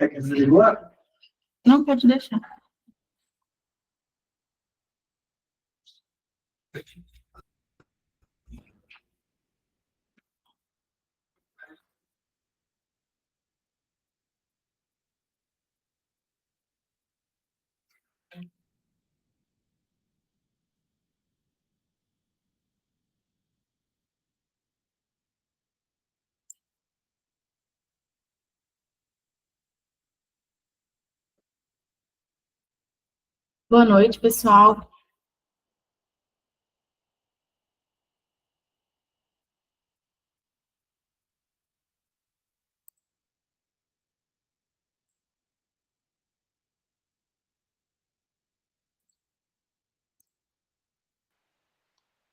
É que desligou? Não, pode deixar. Boa noite, pessoal.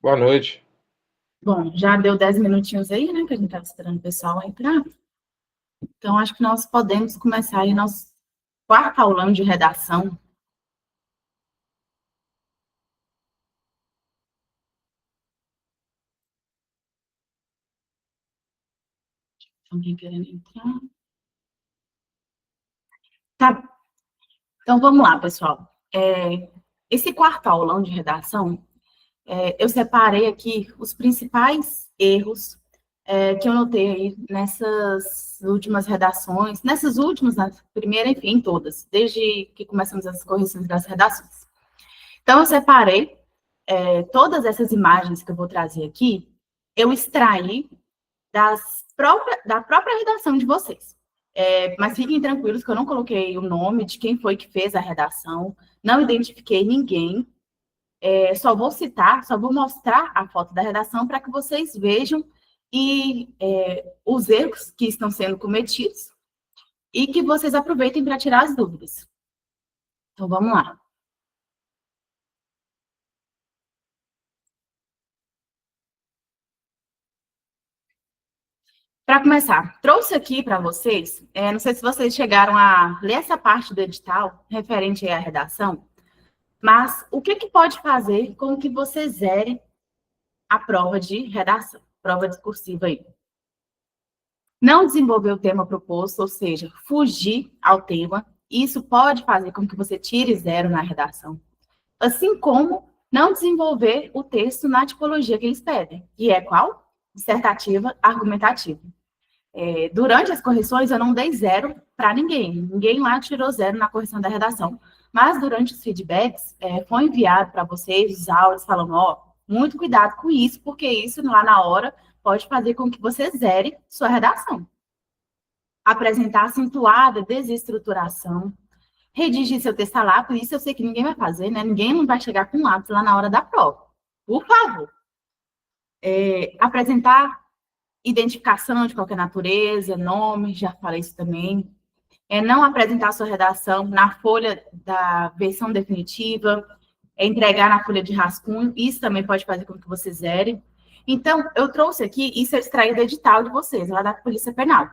Boa noite. Bom, já deu 10 minutinhos aí, né, que a gente estava esperando o pessoal entrar. Então, acho que nós podemos começar aí nosso quarto aulão de redação. Alguém querendo entrar? Tá. Então, vamos lá, pessoal. Esse quarto aulão de redação, eu separei aqui os principais erros que eu notei aí nessas últimas redações, nessas últimas, na primeira, enfim, em todas, desde que começamos as correções das redações. Então, eu separei todas essas imagens que eu vou trazer aqui, eu extraí da própria redação de vocês. Mas fiquem tranquilos que eu não coloquei o nome de quem foi que fez a redação, não identifiquei ninguém, só vou mostrar a foto da redação para que vocês vejam os erros que estão sendo cometidos e que vocês aproveitem para tirar as dúvidas. Então, vamos lá. Para começar, trouxe aqui para vocês, não sei se vocês chegaram a ler essa parte do edital referente à redação, mas o que pode fazer com que você zere a prova de redação, prova discursiva aí? Não desenvolver o tema proposto, ou seja, fugir ao tema, isso pode fazer com que você tire 0 na redação. Assim como não desenvolver o texto na tipologia que eles pedem, que é qual? Dissertativa argumentativa. Durante as correções, eu não dei 0 para ninguém. Ninguém lá tirou 0 na correção da redação. Mas, durante os feedbacks, foi enviado para vocês os áudios falando, muito cuidado com isso, porque isso, lá na hora, pode fazer com que você zere sua redação. Apresentar acentuada desestruturação. Redigir seu texto a lápis, isso eu sei que ninguém vai fazer, né? Ninguém não vai chegar com lápis lá na hora da prova. Por favor. Apresentar identificação de qualquer natureza, nome, já falei isso também. Não apresentar sua redação na folha da versão definitiva, entregar na folha de rascunho, isso também pode fazer com que você zere. Então, eu trouxe aqui, isso eu extraí do edital de vocês, lá da Polícia Penal.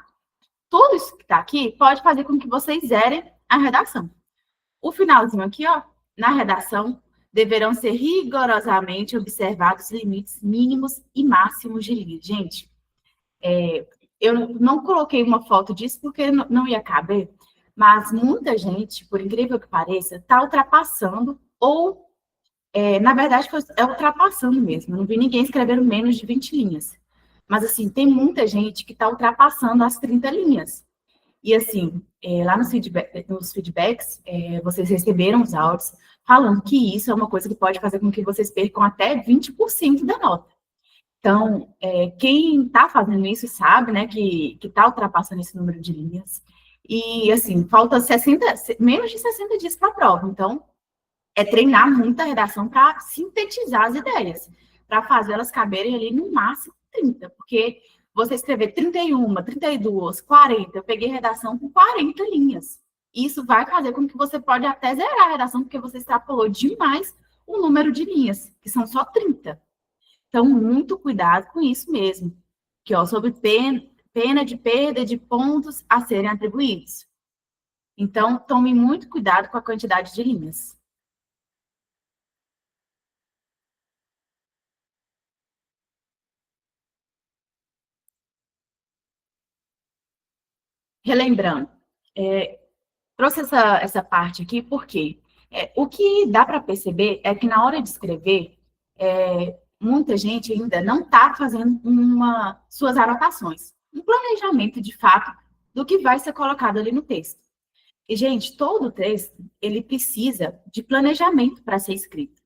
Tudo isso que está aqui pode fazer com que vocês zerem a redação. O finalzinho aqui, na redação, deverão ser rigorosamente observados os limites mínimos e máximos de linha. Gente, eu não coloquei uma foto disso porque não ia caber, mas muita gente, por incrível que pareça, está ultrapassando ou, na verdade, ultrapassando mesmo. Eu não vi ninguém escrevendo menos de 20 linhas. Mas, assim, tem muita gente que está ultrapassando as 30 linhas. E, assim, lá nos feedbacks, vocês receberam os áudios falando que isso é uma coisa que pode fazer com que vocês percam até 20% da nota. Então, quem está fazendo isso sabe, né, que está ultrapassando esse número de linhas. E, assim, falta menos de 60 dias para a prova. Então, treinar muito a redação para sintetizar as ideias, para fazer elas caberem ali no máximo 30, porque você escrever 31, 32, 40, eu peguei redação com 40 linhas. Isso vai fazer com que você pode até zerar a redação, porque você extrapolou demais o número de linhas, que são só 30. Então, muito cuidado com isso mesmo. Que, sobre pena de perda de pontos a serem atribuídos. Então, tome muito cuidado com a quantidade de linhas. Relembrando, Trouxe essa parte aqui porque o que dá para perceber é que na hora de escrever, muita gente ainda não está fazendo suas anotações, um planejamento de fato do que vai ser colocado ali no texto. E, gente, todo texto, ele precisa de planejamento para ser escrito.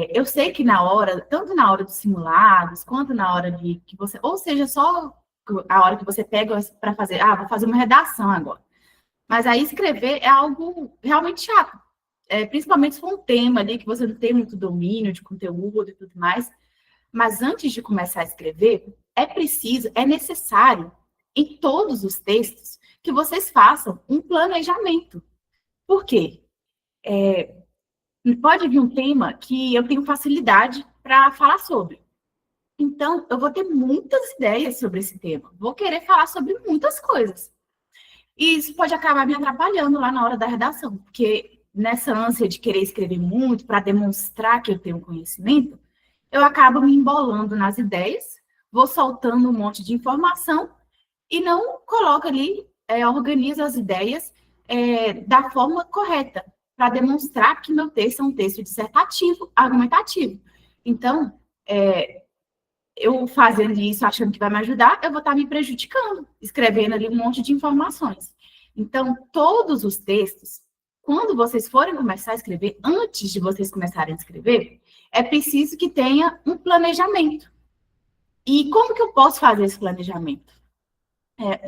Eu sei que na hora, tanto na hora dos simulados, quanto na hora de que você, ou seja, só a hora que você pega para fazer, vou fazer uma redação agora. Mas aí escrever é algo realmente chato. Principalmente se for um tema ali que você não tem muito domínio de conteúdo e tudo mais. Mas antes de começar a escrever, é necessário, em todos os textos, que vocês façam um planejamento. Por quê? Pode vir um tema que eu tenho facilidade para falar sobre. Então, eu vou ter muitas ideias sobre esse tema. Vou querer falar sobre muitas coisas. E isso pode acabar me atrapalhando lá na hora da redação, porque nessa ânsia de querer escrever muito para demonstrar que eu tenho conhecimento, eu acabo me embolando nas ideias, vou soltando um monte de informação e não coloco ali, organizo as ideias da forma correta, para demonstrar que meu texto é um texto dissertativo, argumentativo. Então, eu fazendo isso, achando que vai me ajudar, eu vou estar me prejudicando, escrevendo ali um monte de informações. Então, todos os textos, quando vocês forem começar a escrever, antes de vocês começarem a escrever, é preciso que tenha um planejamento. E como que eu posso fazer esse planejamento?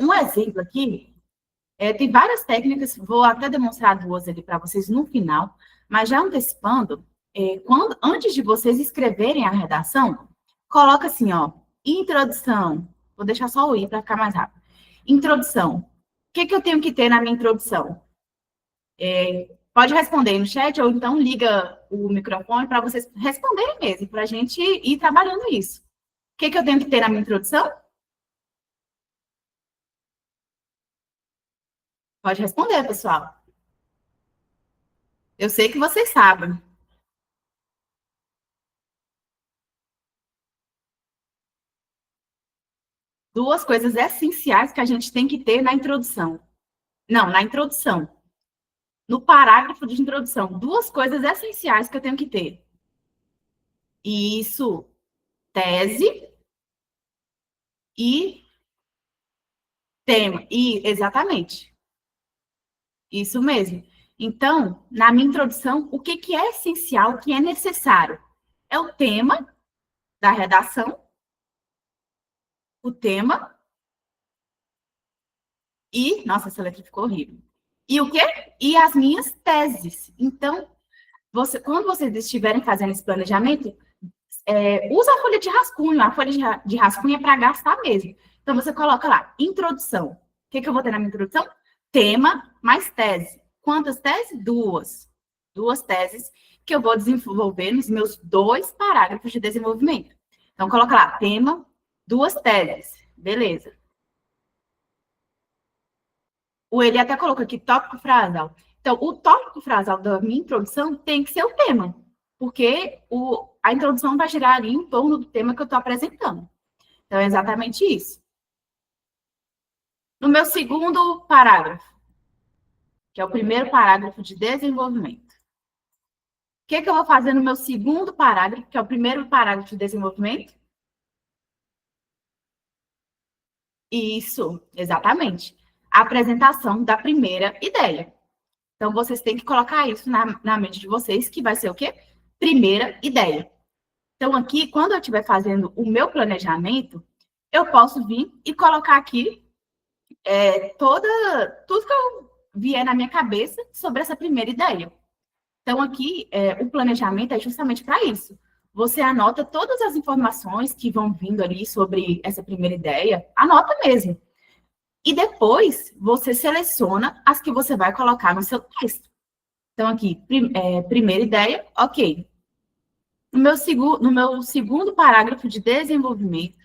Um exemplo aqui, tem várias técnicas, vou até demonstrar duas ali para vocês no final, mas já antecipando, antes de vocês escreverem a redação, coloca assim, ó, introdução. Vou deixar só o i para ficar mais rápido. Introdução. O que eu tenho que ter na minha introdução? Pode responder aí no chat, ou então liga o microfone para vocês responderem mesmo, para a gente ir trabalhando isso. O que eu tenho que ter na minha introdução? Pode responder, pessoal. Eu sei que vocês sabem. Duas coisas essenciais que a gente tem que ter na introdução. Não, na introdução. No parágrafo de introdução. Duas coisas essenciais que eu tenho que ter. Isso, tese e tema. Exatamente. Isso mesmo. Então, na minha introdução, o que é essencial, o que é necessário? É o tema da redação, o tema e... Nossa, essa letra ficou horrível. E o quê? E as minhas teses. Então, quando vocês estiverem fazendo esse planejamento, usa a folha de rascunho. A folha de rascunho é para gastar mesmo. Então, você coloca lá, introdução. O que eu vou ter na minha introdução? Tema mais tese. Quantas teses? Duas. Duas teses que eu vou desenvolver nos meus 2 parágrafos de desenvolvimento. Então, coloca lá, tema, 2 teses. Beleza. O Eli até colocou aqui, tópico frasal. Então, o tópico frasal da minha introdução tem que ser o tema, porque a introdução vai girar ali em torno do tema que eu estou apresentando. Então, é exatamente isso. No meu segundo parágrafo, que é o primeiro parágrafo de desenvolvimento. O que eu vou fazer no meu segundo parágrafo, que é o primeiro parágrafo de desenvolvimento? Isso, exatamente. A apresentação da primeira ideia. Então, vocês têm que colocar isso na mente de vocês, que vai ser o quê? Primeira ideia. Então, aqui, quando eu estiver fazendo o meu planejamento, eu posso vir e colocar aqui tudo que eu vier na minha cabeça sobre essa primeira ideia. Então, aqui, o planejamento é justamente para isso. Você anota todas as informações que vão vindo ali sobre essa primeira ideia, anota mesmo. E depois, você seleciona as que você vai colocar no seu texto. Então, aqui, primeira ideia, ok. No meu segundo parágrafo de desenvolvimento,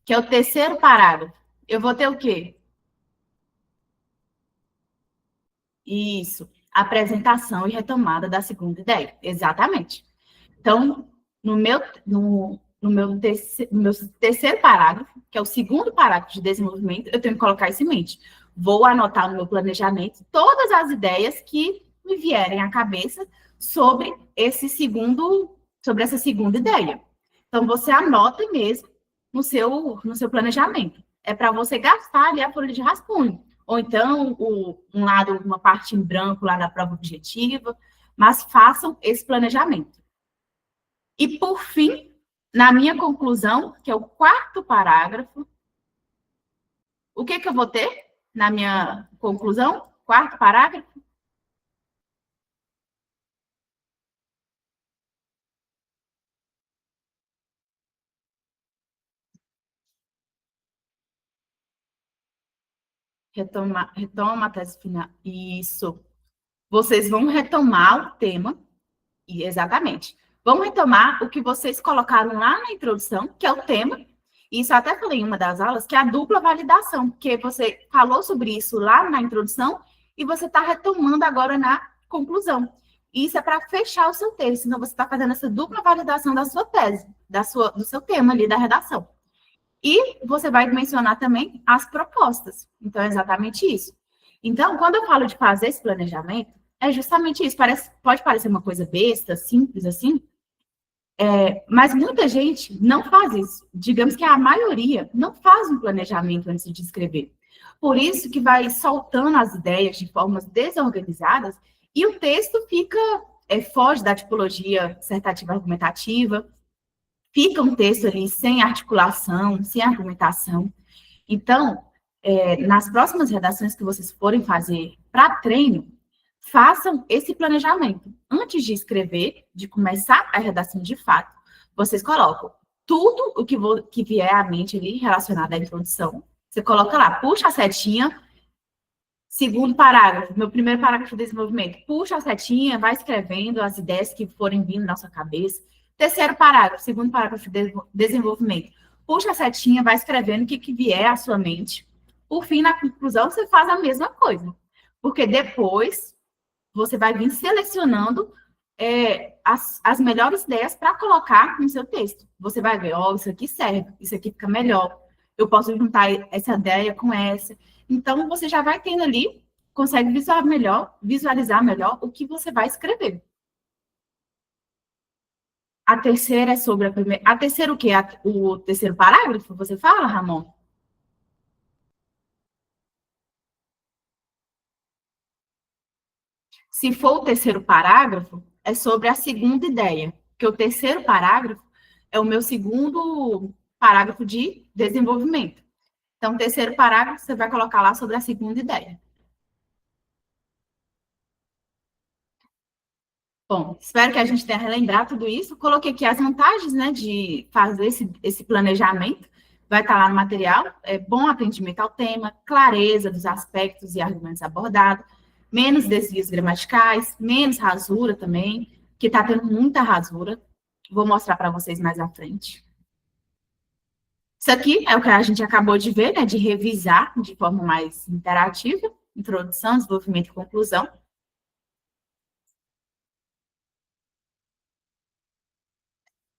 que é o terceiro parágrafo, eu vou ter o quê? Isso, apresentação e retomada da segunda ideia. Exatamente. Então, no meu terceiro parágrafo, que é o segundo parágrafo de desenvolvimento, eu tenho que colocar isso em mente. Vou anotar no meu planejamento todas as ideias que me vierem à cabeça sobre sobre essa segunda ideia. Então, você anota mesmo no seu planejamento. É para você gastar ali a folha de rascunho. Ou então, uma parte em branco lá da prova objetiva, mas façam esse planejamento. E, por fim, na minha conclusão, que é o quarto parágrafo, o que eu vou ter na minha conclusão? Quarto parágrafo? Retoma a tese final. Isso. Vocês vão retomar o tema, e exatamente. Vão retomar o que vocês colocaram lá na introdução, que é o tema. Isso eu até falei em uma das aulas, que é a dupla validação, porque você falou sobre isso lá na introdução e você está retomando agora na conclusão. Isso é para fechar o seu texto, senão você está fazendo essa dupla validação da sua tese, do seu tema ali da redação. E você vai mencionar também as propostas. Então, é exatamente isso. Então, quando eu falo de fazer esse planejamento, é justamente isso. Pode parecer uma coisa besta, simples assim, mas muita gente não faz isso. Digamos que a maioria não faz um planejamento antes de escrever. Por isso que vai soltando as ideias de formas desorganizadas e o texto foge da tipologia dissertativa argumentativa, fica um texto ali sem articulação, sem argumentação. Então, nas próximas redações que vocês forem fazer para treino, façam esse planejamento. Antes de escrever, de começar a redação de fato, vocês colocam tudo o que vier à mente ali relacionado à introdução. Você coloca lá, puxa a setinha, segundo parágrafo, meu primeiro parágrafo de desenvolvimento, puxa a setinha, vai escrevendo as ideias que forem vindo na sua cabeça. Terceiro parágrafo, segundo parágrafo de desenvolvimento, puxa a setinha, vai escrevendo o que vier à sua mente. Por fim, na conclusão, você faz a mesma coisa. Porque depois você vai vir selecionando as melhores ideias para colocar no seu texto. Você vai ver, isso aqui serve, isso aqui fica melhor. Eu posso juntar essa ideia com essa. Então, você já vai tendo ali, consegue visualizar melhor o que você vai escrever. A terceira é sobre a primeira. A terceira o quê? O terceiro parágrafo, você fala, Ramon? Se for o terceiro parágrafo, é sobre a segunda ideia, porque o terceiro parágrafo é o meu segundo parágrafo de desenvolvimento. Então, o terceiro parágrafo, você vai colocar lá sobre a segunda ideia. Bom, espero que a gente tenha relembrado tudo isso. Coloquei aqui as vantagens, né, de fazer esse planejamento. Vai estar lá no material. Bom atendimento ao tema, clareza dos aspectos e argumentos abordados, menos desvios gramaticais, menos rasura também, que está tendo muita rasura. Vou mostrar para vocês mais à frente. Isso aqui é o que a gente acabou de ver, né, de revisar de forma mais interativa, introdução, desenvolvimento e conclusão.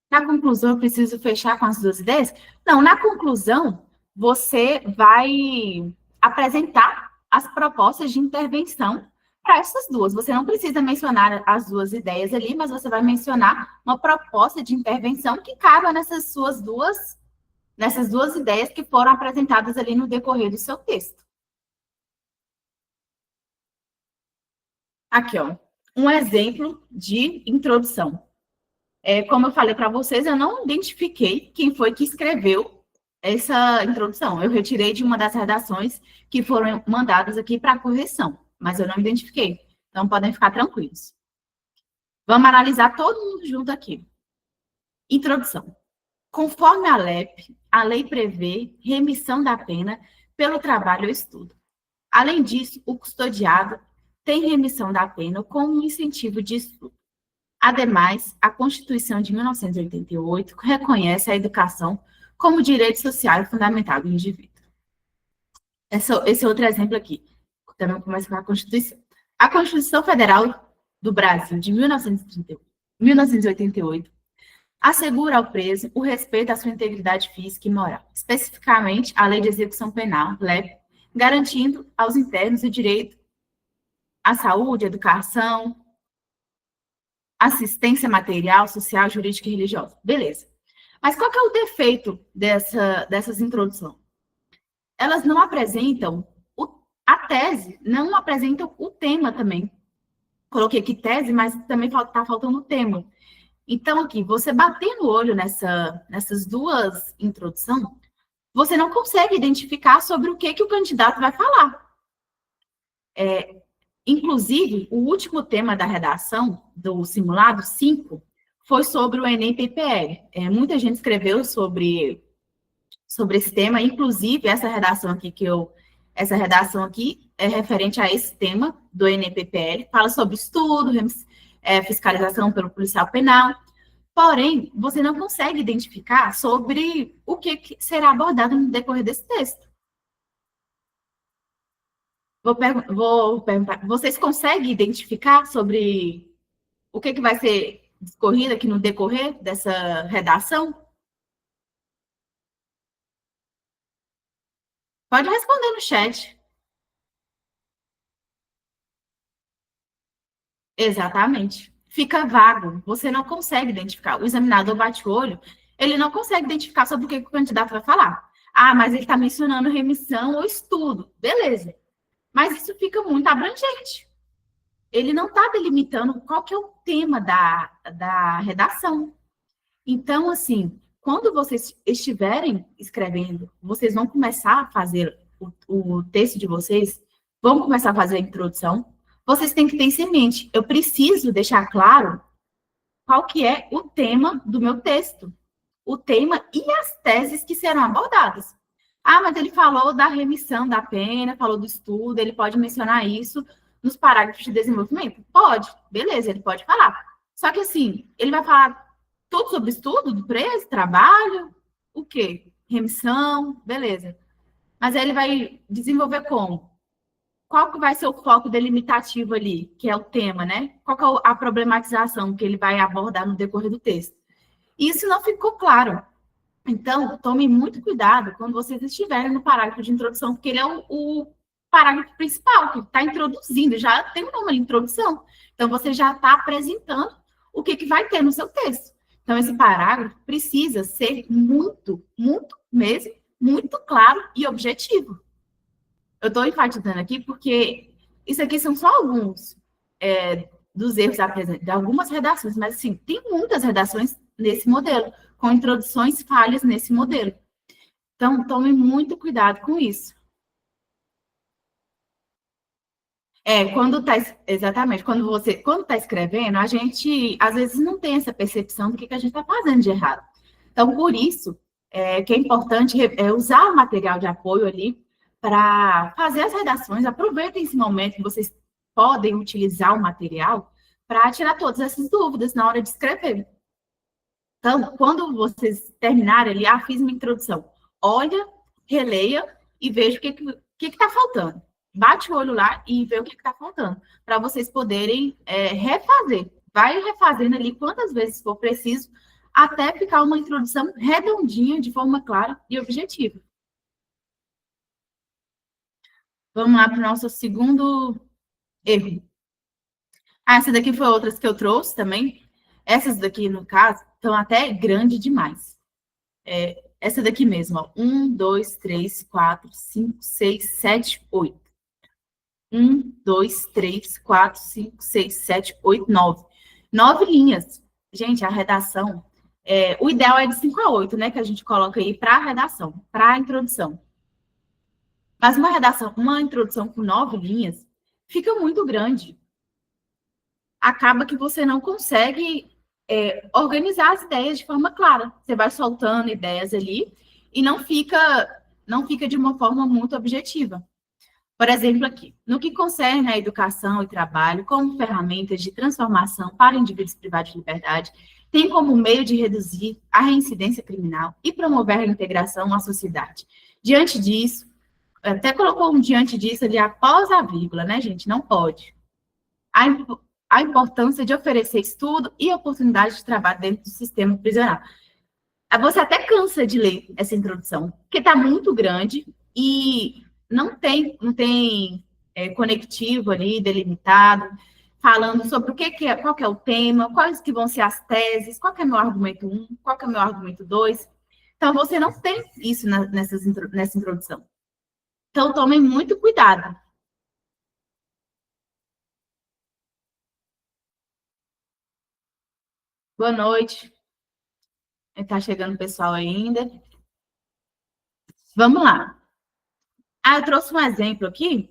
Na conclusão, eu preciso fechar com as duas ideias? Não, na conclusão, você vai apresentar as propostas de intervenção para essas duas. Você não precisa mencionar as duas ideias ali, mas você vai mencionar uma proposta de intervenção que caiba nessas duas ideias que foram apresentadas ali no decorrer do seu texto. Aqui, ó, um exemplo de introdução. Como eu falei para vocês, eu não identifiquei quem foi que escreveu essa introdução. Eu retirei de uma das redações que foram mandadas aqui para correção, mas eu não identifiquei. Então, podem ficar tranquilos. Vamos analisar todo mundo junto aqui. Introdução. Conforme a LEP, a lei prevê remissão da pena pelo trabalho ou estudo. Além disso, o custodiado tem remissão da pena como um incentivo de estudo. Ademais, a Constituição de 1988 reconhece a educação como direito social e fundamental do indivíduo. Esse é outro exemplo aqui. Também começa com a Constituição. A Constituição Federal do Brasil, de 1988, assegura ao preso o respeito à sua integridade física e moral, especificamente a Lei de Execução Penal, LEP, garantindo aos internos o direito à saúde, educação, assistência material, social, jurídica e religiosa. Beleza. Mas qual que é o defeito dessas introduções? Elas não apresentam a tese, não apresentam o tema também. Coloquei aqui tese, mas também está faltando o tema. Então, aqui, você batendo o olho nessas duas introduções, você não consegue identificar sobre o que o candidato vai falar. Inclusive, o último tema da redação do simulado 5 foi sobre o Enem PPL. Muita gente escreveu sobre esse tema, inclusive essa redação aqui é referente a esse tema do Enem PPL, fala sobre estudo, fiscalização pelo policial penal, porém, você não consegue identificar sobre o que será abordado no decorrer desse texto. Vou perguntar, vocês conseguem identificar sobre o que vai ser discorrido aqui no decorrer dessa redação? Pode responder no chat. Exatamente. Fica vago, você não consegue identificar. O examinador bate o olho, ele não consegue identificar sobre o que o candidato vai falar. Ah, mas ele está mencionando remissão ou estudo. Beleza. Mas isso fica muito abrangente. Ele não está delimitando qual que é o tema da redação. Então, assim, quando vocês estiverem escrevendo, vocês vão começar a fazer o texto de vocês, vão começar a fazer a introdução, vocês têm que ter isso em mente. Eu preciso deixar claro qual que é o tema do meu texto. O tema e as teses que serão abordadas. Ah, mas ele falou da remissão da pena, falou do estudo, ele pode mencionar isso nos parágrafos de desenvolvimento? Pode, beleza, ele pode falar. Só que assim, ele vai falar tudo sobre estudo do preso, trabalho, o quê? Remissão, beleza. Mas aí ele vai desenvolver como? Qual que vai ser o foco delimitativo ali, que é o tema, né? Qual que é a problematização que ele vai abordar no decorrer do texto? Isso não ficou claro. Então, tome muito cuidado quando vocês estiverem no parágrafo de introdução, porque ele é o parágrafo principal, que está introduzindo, já tem o nome ali, introdução. Então, você já está apresentando o que vai ter no seu texto. Então, esse parágrafo precisa ser muito, muito mesmo, muito claro e objetivo. Eu estou enfatizando aqui porque isso aqui são só alguns dos erros de algumas redações, mas, assim, tem muitas redações nesse modelo, com introduções falhas nesse modelo. Então, tome muito cuidado com isso. Exatamente, quando está escrevendo, a gente, às vezes, não tem essa percepção do que a gente está fazendo de errado. Então, por isso, que é importante usar o material de apoio ali para fazer as redações. Aproveitem esse momento que vocês podem utilizar o material para tirar todas essas dúvidas na hora de escrever. Então, quando vocês terminarem ali, fiz uma introdução. Olha, releia e veja o que está faltando. Bate o olho lá e vê o que está faltando, para vocês poderem refazer. Vai refazendo ali quantas vezes for preciso, até ficar uma introdução redondinha, de forma clara e objetiva. Vamos lá para o nosso segundo erro. Essa daqui foi outras que eu trouxe também. Essas daqui, no caso, estão até grande demais. Essa daqui mesmo, ó. 1, 2, 3, 4, 5, 6, 7, 8. 1, 2, 3, 4, 5, 6, 7, 8, 9. 9 linhas. Gente, a redação, o ideal é de 5 a 8, né, que a gente coloca aí para a redação, para a introdução. Mas uma introdução com 9 linhas, fica muito grande. Acaba que você não consegue organizar as ideias de forma clara. Você vai soltando ideias ali e não fica de uma forma muito objetiva. Por exemplo, aqui, no que concerne à educação e trabalho como ferramentas de transformação para indivíduos privados de liberdade, tem como meio de reduzir a reincidência criminal e promover a integração à sociedade. Diante disso, até colocou um diante disso ali após a vírgula, né, gente? Não pode. a importância de oferecer estudo e oportunidade de trabalho dentro do sistema prisional. Você até cansa de ler essa introdução, porque está muito grande e não tem conectivo ali, delimitado, falando sobre qual que é o tema, quais que vão ser as teses, qual que é meu argumento 1, qual que é meu argumento 2. Então, você não tem isso nessa introdução. Então, tomem muito cuidado. Boa noite. Está chegando o pessoal ainda. Vamos lá. Eu trouxe um exemplo aqui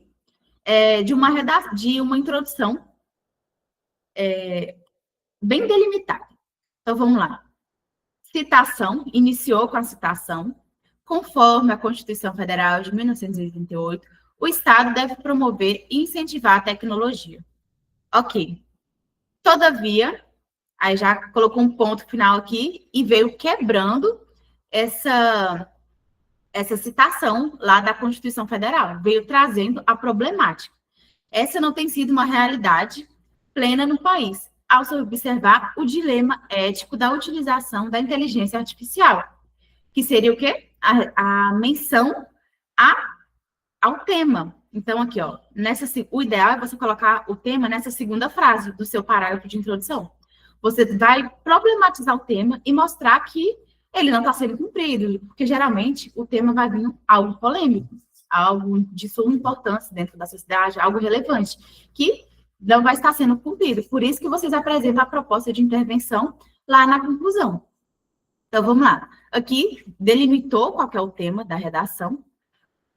de uma introdução bem delimitada. Então, vamos lá. Citação, iniciou com a citação. Conforme a Constituição Federal de 1988, o Estado deve promover e incentivar a tecnologia. Ok. Todavia, aí já colocou um ponto final aqui e veio quebrando essa citação lá da Constituição Federal, veio trazendo a problemática. Essa não tem sido uma realidade plena no país, ao se observar o dilema ético da utilização da inteligência artificial, que seria o quê? A menção ao tema. Então, aqui, ó, o ideal é você colocar o tema nessa segunda frase do seu parágrafo de introdução. Você vai problematizar o tema e mostrar que ele não está sendo cumprido, porque geralmente o tema vai vir algo polêmico, algo de suma importância dentro da sociedade, algo relevante, que não vai estar sendo cumprido. Por isso que vocês apresentam a proposta de intervenção lá na conclusão. Então, vamos lá. Aqui, delimitou qual que é o tema da redação,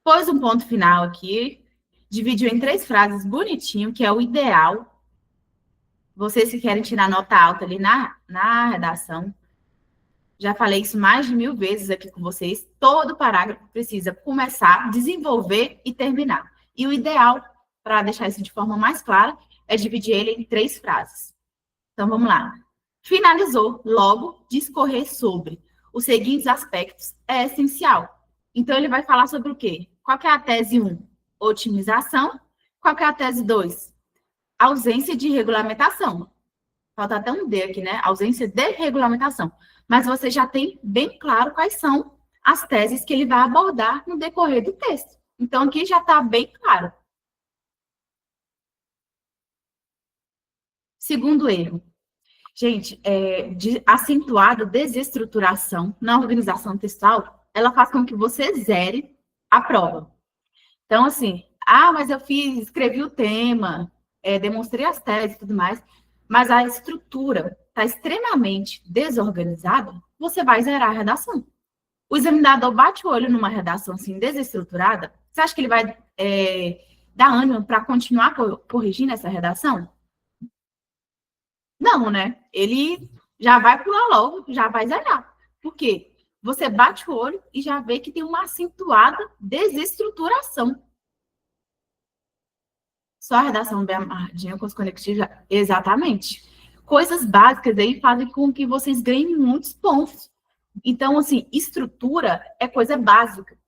pôs um ponto final aqui, dividiu em 3 frases bonitinho, que é o ideal. Vocês que querem tirar nota alta ali na redação, já falei isso mais de 1000 vezes aqui com vocês, todo parágrafo precisa começar, desenvolver e terminar. E o ideal, para deixar isso de forma mais clara, é dividir ele em 3 frases. Então, vamos lá. Finalizou, logo, discorrer sobre os seguintes aspectos é essencial. Então, ele vai falar sobre o quê? Qual que é a tese 1? Otimização. Qual que é a tese 2? Ausência de regulamentação. Falta até um D aqui, né? Ausência de regulamentação. Mas você já tem bem claro quais são as teses que ele vai abordar no decorrer do texto. Então, aqui já está bem claro. Segundo erro. Gente, de acentuada desestruturação na organização textual, ela faz com que você zere a prova. Então, assim, mas eu escrevi o tema, demonstrei as teses e tudo mais, mas a estrutura está extremamente desorganizada, você vai zerar a redação. O examinador bate o olho numa redação assim, desestruturada, você acha que ele vai dar ânimo para continuar corrigindo essa redação? Não, né? Ele já vai pular logo, já vai zerar. Por quê? Você bate o olho e já vê que tem uma acentuada desestruturação. Só a redação bem amarradinha com os conectivos, exatamente. Coisas básicas aí fazem com que vocês ganhem muitos pontos. Então, assim, estrutura é coisa básica.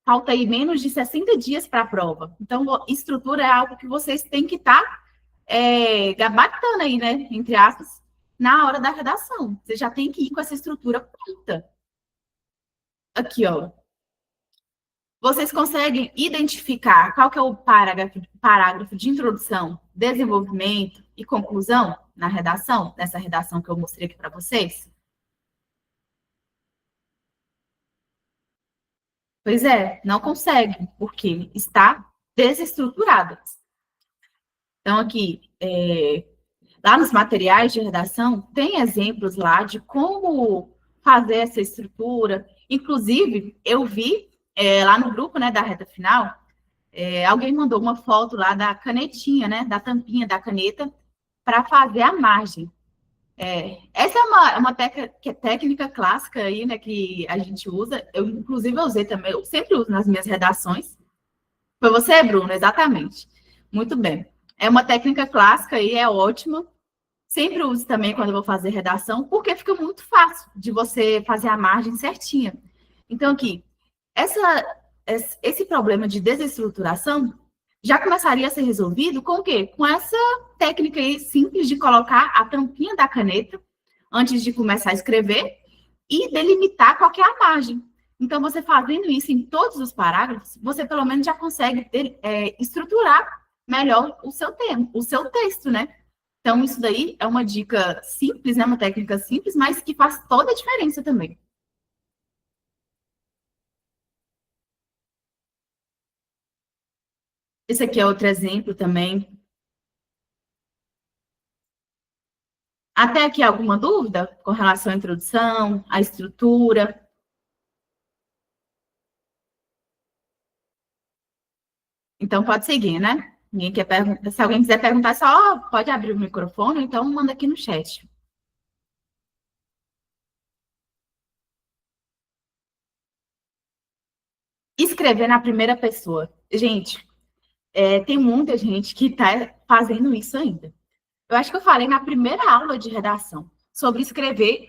Falta aí menos de 60 dias para a prova. Então, estrutura é algo que vocês têm que estar gabaritando aí, né? Entre aspas, na hora da redação. Você já tem que ir com essa estrutura pronta. Aqui, ó. Vocês conseguem identificar qual que é o parágrafo de introdução, desenvolvimento e conclusão na redação, nessa redação que eu mostrei aqui para vocês? Pois é, não consegue, porque está desestruturado. Então, aqui, lá nos materiais de redação, tem exemplos lá de como fazer essa estrutura. Inclusive, eu vi lá no grupo, né, da reta final, alguém mandou uma foto lá da canetinha, né, da tampinha da caneta, para fazer a margem. Essa é uma técnica clássica aí, né, que a gente usa. Eu, inclusive, usei também, eu sempre uso nas minhas redações. Foi você, Bruno? Exatamente. Muito bem. É uma técnica clássica aí, é ótima. Sempre uso também quando eu vou fazer redação, porque fica muito fácil de você fazer a margem certinha. Então, aqui, esse problema de desestruturação já começaria a ser resolvido com o quê? Com essa técnica aí simples de colocar a tampinha da caneta antes de começar a escrever e delimitar qual que é a margem. Então, você fazendo isso em todos os parágrafos, você pelo menos já consegue estruturar melhor o seu tema, o seu texto, né? Então, isso daí é uma dica simples, né? Uma técnica simples, mas que faz toda a diferença também. Esse aqui é outro exemplo também. Até aqui alguma dúvida com relação à introdução, à estrutura? Então, pode seguir, né? Ninguém quer perguntar. Se alguém quiser perguntar, só pode abrir o microfone, ou então manda aqui no chat. Escrever na primeira pessoa. Gente, tem muita gente que está fazendo isso ainda. Eu acho que eu falei na primeira aula de redação sobre escrever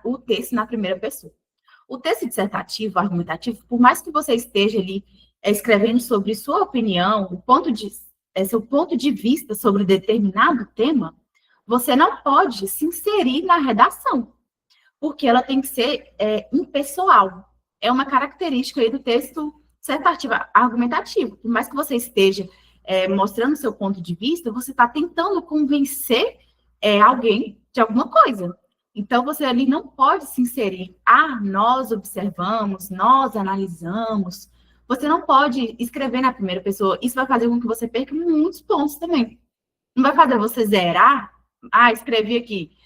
o texto na primeira pessoa. O texto dissertativo, argumentativo, por mais que você esteja ali escrevendo sobre sua opinião, seu ponto de vista sobre determinado tema, você não pode se inserir na redação, porque ela tem que ser impessoal. É uma característica aí do texto dissertativo, argumentativo. Por mais que você esteja mostrando seu ponto de vista, você está tentando convencer alguém de alguma coisa. Então, você ali não pode se inserir. Ah, nós observamos, nós analisamos. Você não pode escrever na primeira pessoa. Isso vai fazer com que você perca muitos pontos também. Não vai fazer você zerar. Ah, escrevi aqui.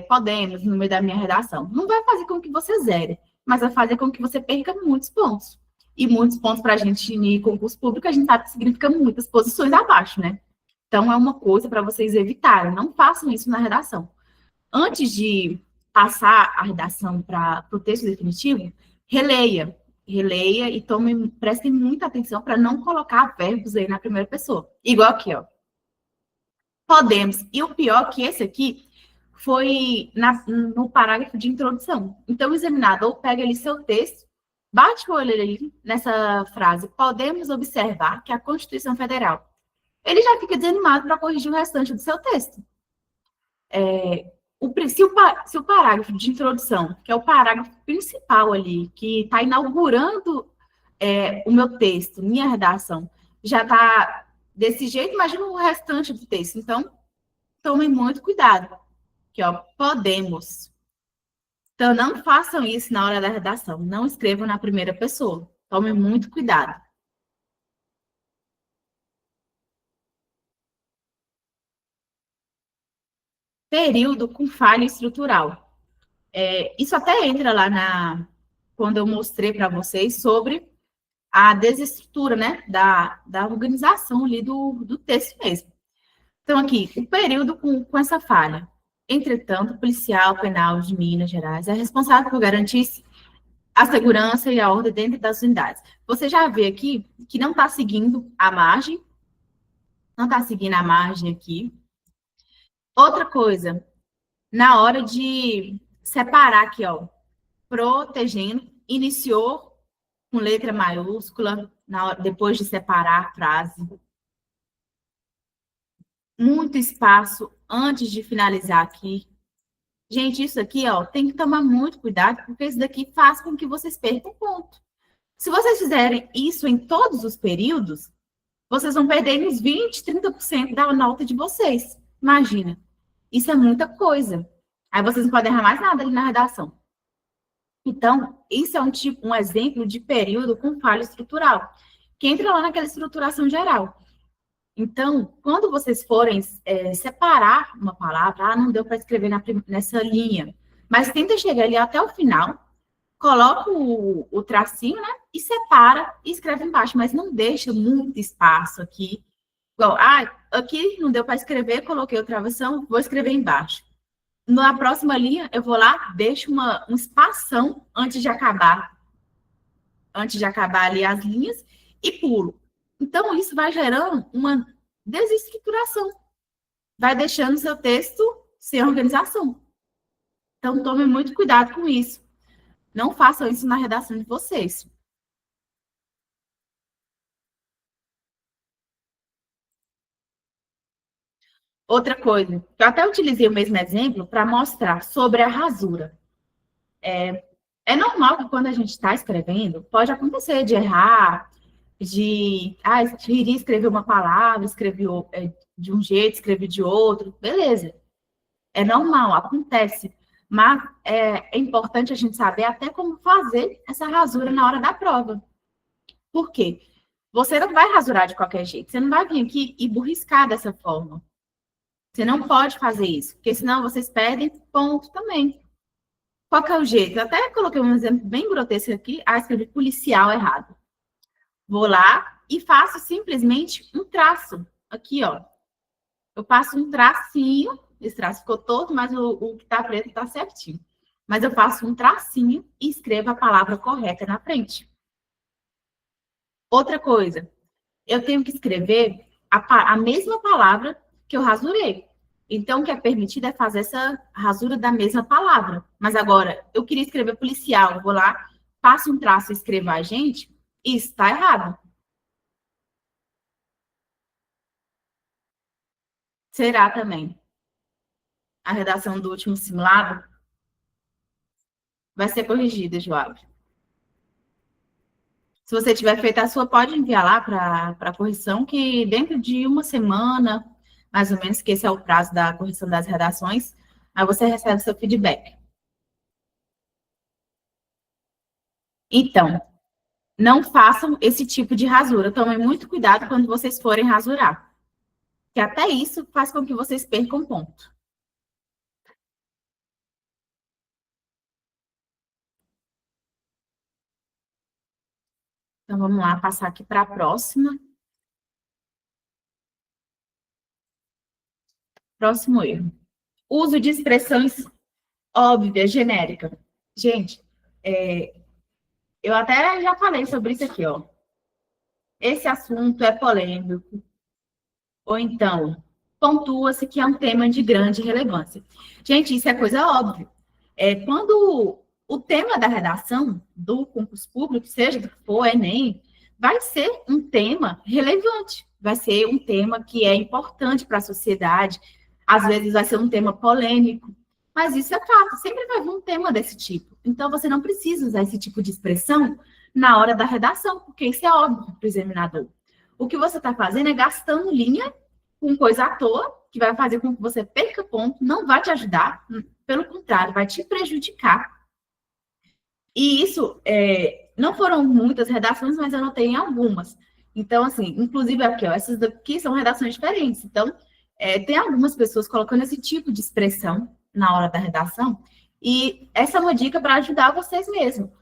Podemos, no meio da minha redação. Não vai fazer com que você zere, mas vai fazer com que você perca muitos pontos. E muitos pontos para a gente em concurso público, a gente sabe que significa muitas posições abaixo, né? Então, é uma coisa para vocês evitarem. Não façam isso na redação. Antes de passar a redação para o texto definitivo, releia. Releia e prestem muita atenção para não colocar verbos aí na primeira pessoa. Igual aqui, ó. Podemos. E o pior é que esse aqui foi no parágrafo de introdução. Então, o examinador pega ali seu texto, bate o olho ali nessa frase, podemos observar que a Constituição Federal. Ele já fica desanimado para corrigir o restante do seu texto. Se o parágrafo de introdução, que é o parágrafo principal ali, que está inaugurando o meu texto, minha redação, já está desse jeito, imagina o restante do texto. Então, tomem muito cuidado. Aqui, ó, podemos. Então, não façam isso na hora da redação. Não escrevam na primeira pessoa. Tomem muito cuidado. Período com falha estrutural. Isso até entra lá quando eu mostrei para vocês sobre a desestrutura, né, da organização ali do texto mesmo. Então, aqui, o período com essa falha. Entretanto, o policial penal de Minas Gerais é responsável por garantir a segurança e a ordem dentro das unidades. Você já vê aqui que não está seguindo a margem, não está seguindo a margem aqui. Outra coisa, na hora de separar aqui, ó, protegendo, iniciou com letra maiúscula, depois de separar a frase. Muito espaço antes de finalizar aqui. Gente, isso aqui, ó, tem que tomar muito cuidado, porque isso daqui faz com que vocês percam ponto. Se vocês fizerem isso em todos os períodos, vocês vão perder uns 20, 30% da nota de vocês. Imagina. Isso é muita coisa. Aí vocês não podem errar mais nada ali na redação. Então, isso é um exemplo de período com falha estrutural, que entra lá naquela estruturação geral. Então, quando vocês forem separar uma palavra, não deu para escrever nessa linha, mas tenta chegar ali até o final, coloca o tracinho, né? E separa e escreve embaixo, mas não deixa muito espaço aqui. Igual, aqui não deu para escrever, coloquei o travessão, vou escrever embaixo. Na próxima linha, eu vou lá, deixo um espação antes de acabar ali as linhas, e pulo. Então, isso vai gerando uma desestruturação, vai deixando seu texto sem organização. Então, tome muito cuidado com isso. Não façam isso na redação de vocês. Outra coisa, eu até utilizei o mesmo exemplo para mostrar sobre a rasura. É normal que quando a gente está escrevendo, pode acontecer de errar, iria escrever uma palavra, escrevi de um jeito, escrevi de outro, beleza. É normal, acontece. Mas é importante a gente saber até como fazer essa rasura na hora da prova. Por quê? Você não vai rasurar de qualquer jeito. Você não vai vir aqui e burriscar dessa forma. Você não pode fazer isso, porque senão vocês perdem ponto também. Qual que é o jeito? Eu até coloquei um exemplo bem grotesco aqui. Escrevi policial errado. Vou lá e faço simplesmente um traço. Aqui, ó. Eu passo um tracinho. Esse traço ficou todo, mas o que tá preto tá certinho. Mas eu faço um tracinho e escrevo a palavra correta na frente. Outra coisa, eu tenho que escrever a mesma palavra que eu rasurei. Então, o que é permitido é fazer essa rasura da mesma palavra. Mas agora, eu queria escrever policial, eu vou lá, passo um traço e escrevo agente, isso está errado. Será também. A redação do último simulado vai ser corrigida, Joab. Se você tiver feito a sua, pode enviar lá para a correção, que dentro de uma semana, mais ou menos, que esse é o prazo da correção das redações, aí você recebe seu feedback. Então, não façam esse tipo de rasura. Tomem muito cuidado quando vocês forem rasurar. Que até isso faz com que vocês percam ponto. Então, vamos lá, passar aqui para a próxima. Próximo erro. Uso de expressões óbvias, genéricas. Gente, eu até já falei sobre isso aqui, ó. Esse assunto é polêmico. Ou então, pontua-se que é um tema de grande relevância. Gente, isso é coisa óbvia. Quando o tema da redação do concurso público, seja do que for, Enem, vai ser um tema relevante, vai ser um tema que é importante para a sociedade, às vezes vai ser um tema polêmico, mas isso é fato, sempre vai vir um tema desse tipo. Então, você não precisa usar esse tipo de expressão na hora da redação, porque isso é óbvio para o examinador. O que você está fazendo é gastando linha com coisa à toa, que vai fazer com que você perca ponto, não vai te ajudar, pelo contrário, vai te prejudicar. E isso, não foram muitas redações, mas eu anotei em algumas. Então, assim, inclusive aqui, ó, essas daqui são redações diferentes. Então, tem algumas pessoas colocando esse tipo de expressão na hora da redação, e essa é uma dica para ajudar vocês mesmo.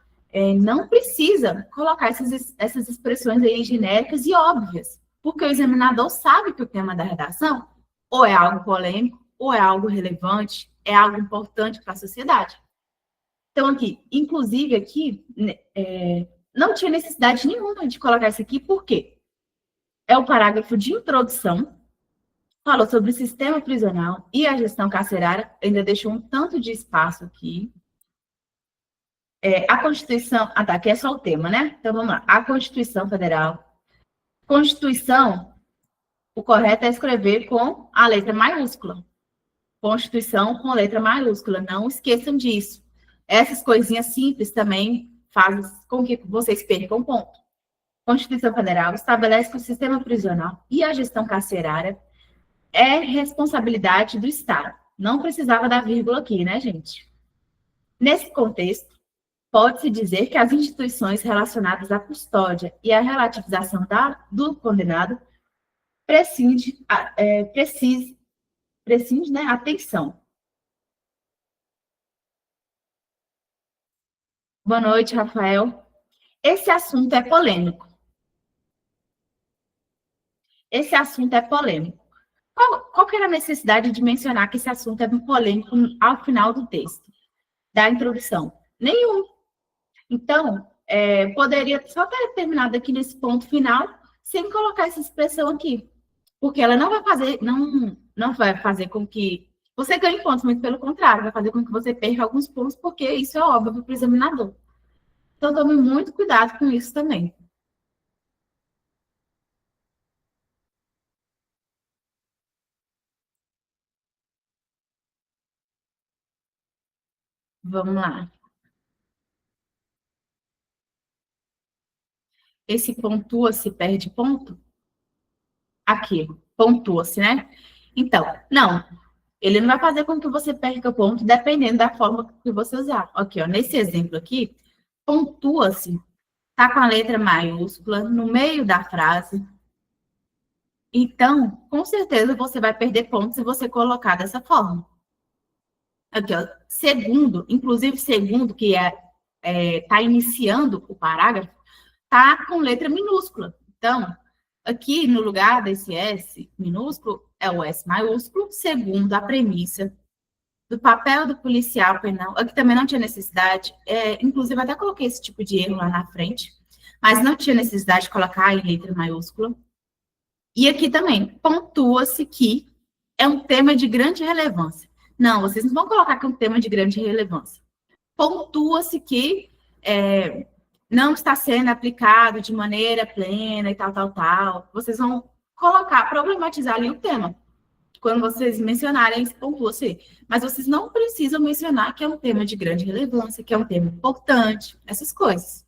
Não precisa colocar essas expressões aí genéricas e óbvias, porque o examinador sabe que o tema da redação ou é algo polêmico, ou é algo relevante, é algo importante para a sociedade. Então, aqui, inclusive aqui, né, não tinha necessidade nenhuma de colocar isso aqui, por quê? É o parágrafo de introdução, falou sobre o sistema prisional e a gestão carcerária, ainda deixou um tanto de espaço aqui. A Constituição, tá, aqui é só o tema, né? Então, vamos lá. A Constituição Federal. Constituição, o correto é escrever com a letra maiúscula. Constituição com letra maiúscula, não esqueçam disso. Essas coisinhas simples também fazem com que vocês percam ponto. Constituição Federal estabelece que o sistema prisional e a gestão carcerária é responsabilidade do Estado. Não precisava da vírgula aqui, né, gente? Nesse contexto, pode-se dizer que as instituições relacionadas à custódia e à relativização do condenado prescinde, né, atenção. Boa noite, Rafael. Esse assunto é polêmico. Esse assunto é polêmico. Qual que era a necessidade de mencionar que esse assunto é polêmico ao final do texto, da introdução? Nenhum. Então, poderia só ter terminado aqui nesse ponto final, sem colocar essa expressão aqui. Porque ela não vai fazer com que você ganhe pontos, muito pelo contrário, vai fazer com que você perca alguns pontos, porque isso é óbvio para o examinador. Então, tome muito cuidado com isso também. Vamos lá. Esse pontua-se perde ponto? Aqui, pontua-se, né? Então, não. Ele não vai fazer com que você perca ponto, dependendo da forma que você usar. Aqui, ó, nesse exemplo aqui, pontua-se, tá com a letra maiúscula no meio da frase. Então, com certeza você vai perder pontos se você colocar dessa forma. Aqui, ó, segundo, inclusive segundo, que tá iniciando o parágrafo, tá com letra minúscula. Então, aqui no lugar desse S minúsculo, é o S maiúsculo, segundo a premissa do papel do policial penal. Aqui também não tinha necessidade, inclusive até coloquei esse tipo de erro lá na frente, mas não tinha necessidade de colocar em letra maiúscula. E aqui também, pontua-se que é um tema de grande relevância. Não, vocês não vão colocar que é um tema de grande relevância. Pontua-se que não está sendo aplicado de maneira plena e tal, tal, tal. Vocês vão colocar, problematizar ali o tema. Quando vocês mencionarem, pontua-se. Mas vocês não precisam mencionar que é um tema de grande relevância, que é um tema importante, essas coisas.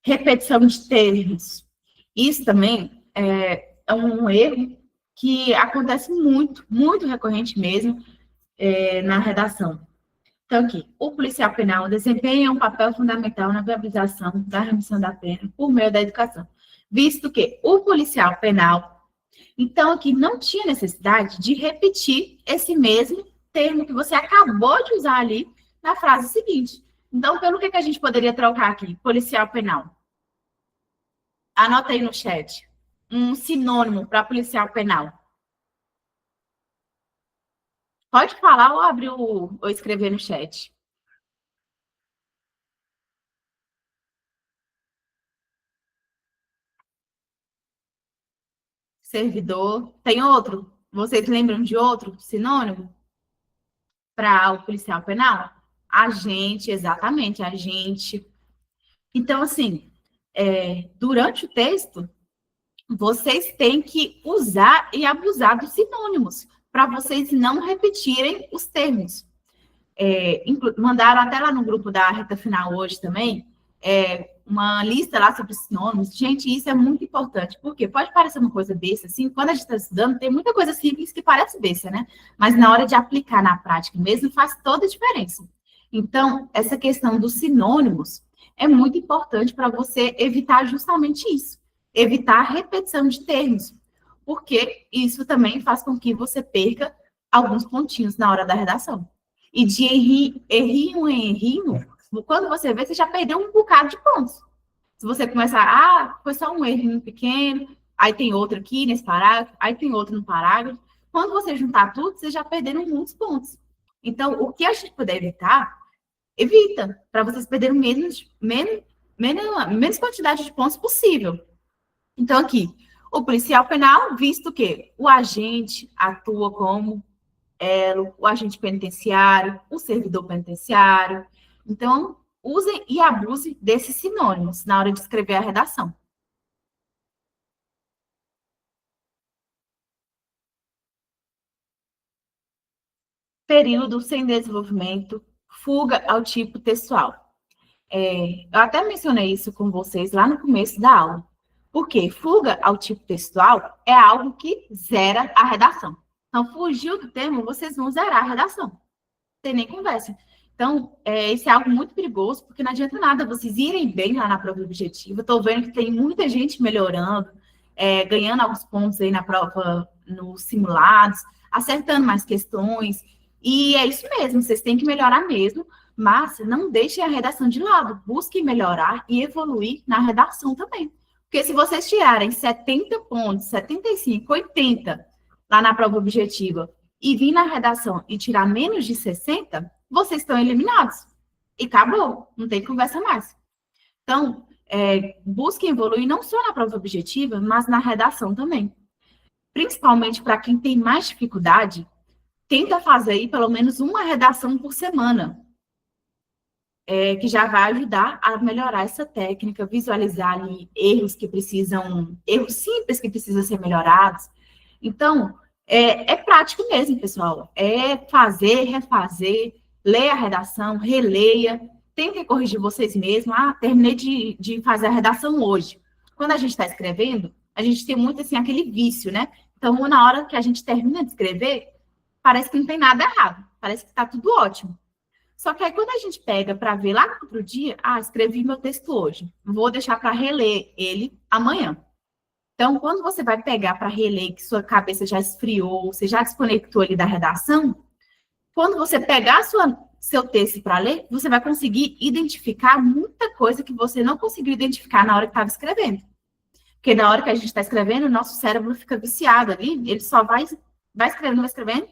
Repetição de termos. Isso também é um erro que acontece muito, muito recorrente mesmo na redação. Então, aqui, o policial penal desempenha um papel fundamental na viabilização da remissão da pena por meio da educação, visto que o policial penal, então, aqui não tinha necessidade de repetir esse mesmo termo que você acabou de usar ali na frase seguinte. Então, pelo que a gente poderia trocar aqui? Policial penal. Anota aí no chat. Um sinônimo para policial penal. Pode falar ou abrir ou escrever no chat. Servidor. Tem outro? Vocês lembram de outro sinônimo para o policial penal? Agente, exatamente, agente. Então, assim, durante o texto, vocês têm que usar e abusar dos sinônimos para vocês não repetirem os termos. Mandaram até lá no grupo da reta final hoje também, uma lista lá sobre sinônimos. Gente, isso é muito importante, porque pode parecer uma coisa besta, assim, quando a gente está estudando, tem muita coisa simples que parece besta, né? Mas na hora de aplicar na prática mesmo, faz toda a diferença. Então, essa questão dos sinônimos é muito importante para você evitar justamente isso, evitar a repetição de termos, porque isso também faz com que você perca alguns pontinhos na hora da redação. E de errinho em errinho, quando você vê, você já perdeu um bocado de pontos. Se você começar, foi só um errinho pequeno, aí tem outro aqui nesse parágrafo, aí tem outro no parágrafo. Quando você juntar tudo, você já perderam muitos pontos. Então, o que a gente puder evitar, evita, para vocês perderem menos quantidade de pontos possível. Então, aqui, o policial penal, visto que o agente atua como o agente penitenciário, o servidor penitenciário. Então, usem e abusem desses sinônimos na hora de escrever a redação. Período sem desenvolvimento, fuga ao tipo textual. Eu até mencionei isso com vocês lá no começo da aula. Porque fuga ao tipo textual é algo que zera a redação. Então, fugiu do termo, vocês vão zerar a redação. Não tem nem conversa. Então, isso é algo muito perigoso, porque não adianta nada vocês irem bem lá na prova objetiva. Estou vendo que tem muita gente melhorando, ganhando alguns pontos aí na prova, nos simulados, acertando mais questões. E é isso mesmo, vocês têm que melhorar mesmo, mas não deixem a redação de lado. Busquem melhorar e evoluir na redação também. Porque se vocês tirarem 70 pontos, 75, 80 lá na prova objetiva, e vir na redação e tirar menos de 60, vocês estão eliminados. E acabou, não tem conversa mais. Então, busquem evoluir não só na prova objetiva, mas na redação também. Principalmente para quem tem mais dificuldade, tenta fazer aí pelo menos uma redação por semana. que já vai ajudar a melhorar essa técnica, visualizar ali erros simples que precisam ser melhorados. Então, é prático mesmo, pessoal. É fazer, refazer, ler a redação, releia, tente corrigir vocês mesmos. Ah, terminei de fazer a redação hoje. Quando a gente está escrevendo, a gente tem muito assim aquele vício, né? Então, na hora que a gente termina de escrever, parece que não tem nada errado, parece que está tudo ótimo. Só que aí, quando a gente pega para ver lá no outro dia, escrevi meu texto hoje, vou deixar para reler ele amanhã. Então, quando você vai pegar para reler, que sua cabeça já esfriou, você já desconectou ali da redação, quando você pegar seu texto para ler, você vai conseguir identificar muita coisa que você não conseguiu identificar na hora que estava escrevendo. Porque na hora que a gente está escrevendo, o nosso cérebro fica viciado ali, ele só vai escrevendo,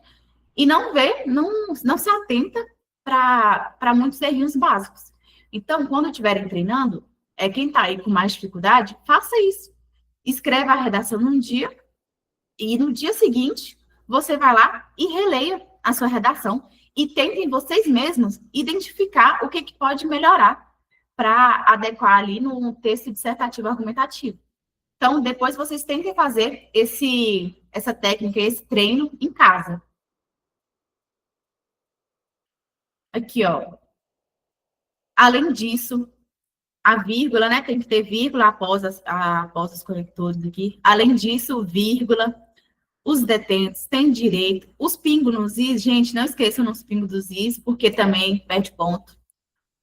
e não vê, não se atenta para muitos errinhos básicos. Então, quando estiverem treinando, quem está aí com mais dificuldade, faça isso. Escreva a redação num dia, e no dia seguinte, você vai lá e releia a sua redação, e tentem vocês mesmos identificar o que pode melhorar para adequar ali no texto dissertativo argumentativo. Então, depois vocês tentem fazer essa técnica, esse treino em casa. Aqui, ó. Além disso, a vírgula, né? Tem que ter vírgula após os conectores aqui. Além disso, vírgula. Os detentes têm direito. Os pingos nos is, gente, não esqueçam nos pingos dos is, porque também perde ponto.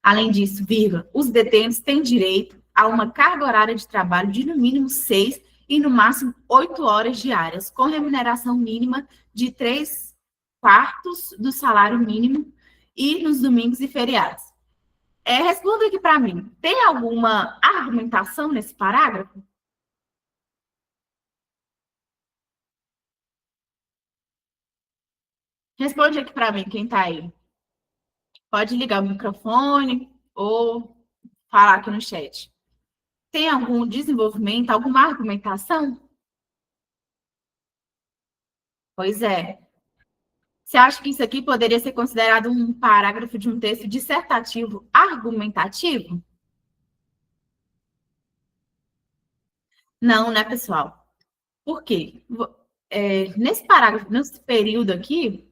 Além disso, vírgula. Os detentes têm direito a uma carga horária de trabalho de no mínimo 6 e no máximo 8 horas diárias, com remuneração mínima de 3/4 do salário mínimo e nos domingos e feriados. Responda aqui para mim. Tem alguma argumentação nesse parágrafo? Responde aqui para mim, quem está aí. Pode ligar o microfone ou falar aqui no chat. Tem algum desenvolvimento, alguma argumentação? Pois é. Você acha que isso aqui poderia ser considerado um parágrafo de um texto dissertativo argumentativo? Não, né, pessoal? Por quê? Nesse parágrafo, nesse período aqui,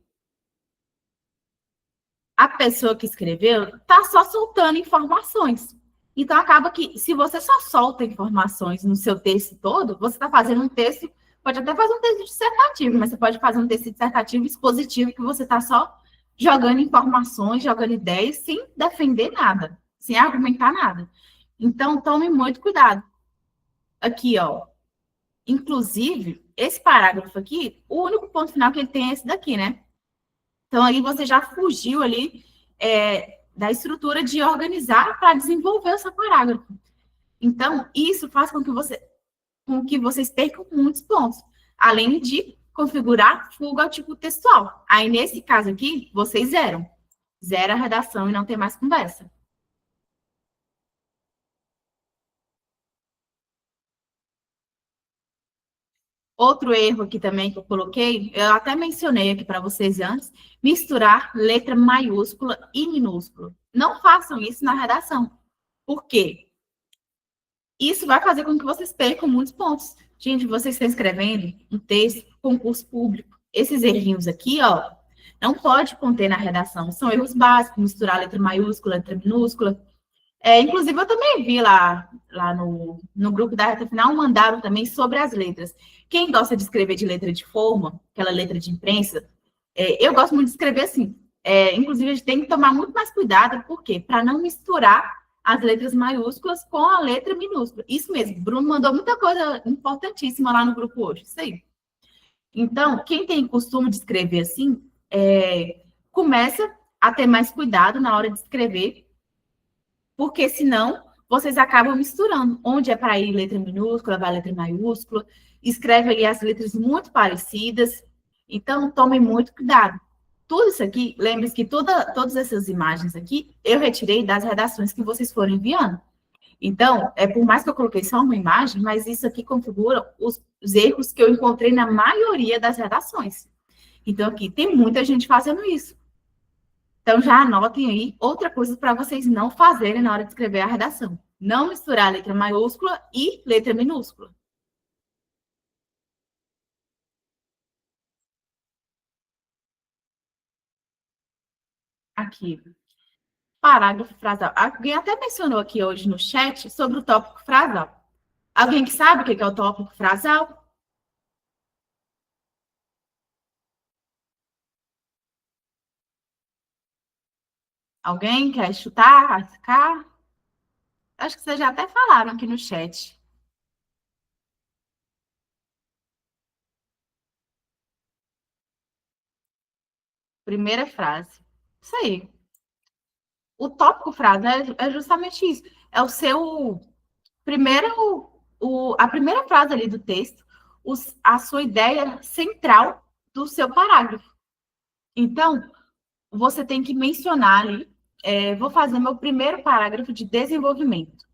a pessoa que escreveu está só soltando informações. Então, acaba que, se você só solta informações no seu texto todo, você está fazendo um texto, pode até fazer um texto dissertativo, mas você pode fazer um texto dissertativo expositivo, que você está só jogando informações, jogando ideias, sem defender nada, sem argumentar nada. Então, tome muito cuidado. Aqui, ó. Inclusive, esse parágrafo aqui, o único ponto final que ele tem é esse daqui, né? Então, aí você já fugiu ali da estrutura de organizar para desenvolver o seu parágrafo. Então, isso faz com que vocês percam muitos pontos, além de configurar fuga ao tipo textual. Aí, nesse caso aqui, vocês zeram a redação e não tem mais conversa. Outro erro aqui também que eu coloquei, eu até mencionei aqui para vocês antes, misturar letra maiúscula e minúscula. Não façam isso na redação. Por quê? Isso vai fazer com que vocês percam muitos pontos. Gente, vocês estão escrevendo um texto, concurso público. Esses errinhos aqui, ó, não pode conter na redação. São erros básicos, misturar letra maiúscula, letra minúscula. Inclusive, eu também vi lá no grupo da Reta Final, mandaram também sobre as letras. Quem gosta de escrever de letra de forma, aquela letra de imprensa, eu gosto muito de escrever assim. Inclusive, a gente tem que tomar muito mais cuidado, por quê? Para não misturar as letras maiúsculas com a letra minúscula. Isso mesmo, Bruno mandou muita coisa importantíssima lá no grupo hoje, isso aí. Então, quem tem costume de escrever assim, começa a ter mais cuidado na hora de escrever, porque senão vocês acabam misturando. Onde é para ir letra minúscula, vai letra maiúscula, escreve ali as letras muito parecidas. Então, tomem muito cuidado. Tudo isso aqui, lembre-se que todas essas imagens aqui, eu retirei das redações que vocês foram enviando. Então, por mais que eu coloquei só uma imagem, mas isso aqui configura os erros que eu encontrei na maioria das redações. Então, aqui, tem muita gente fazendo isso. Então, já anotem aí outra coisa para vocês não fazerem na hora de escrever a redação. Não misturar letra maiúscula e letra minúscula. Aqui. Parágrafo frasal. Alguém até mencionou aqui hoje no chat sobre o tópico frasal. Alguém que sabe o que é o tópico frasal? Alguém quer chutar, arriscar? Acho que vocês já até falaram aqui no chat. Primeira frase. Isso aí. O tópico frasal é justamente isso. É o seu primeiro, a primeira frase ali do texto, a sua ideia central do seu parágrafo. Então, você tem que mencionar ali, vou fazer meu primeiro parágrafo de desenvolvimento.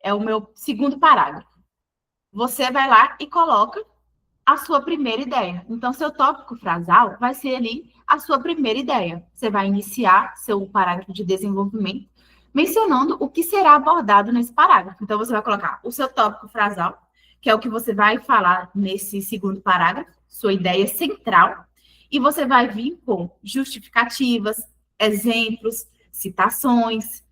É o meu segundo parágrafo. Você vai lá e coloca a sua primeira ideia. Então, seu tópico frasal vai ser ali a sua primeira ideia. Você vai iniciar seu parágrafo de desenvolvimento mencionando o que será abordado nesse parágrafo. Então, você vai colocar o seu tópico frasal, que é o que você vai falar nesse segundo parágrafo, sua ideia central, e você vai vir com justificativas, exemplos, citações,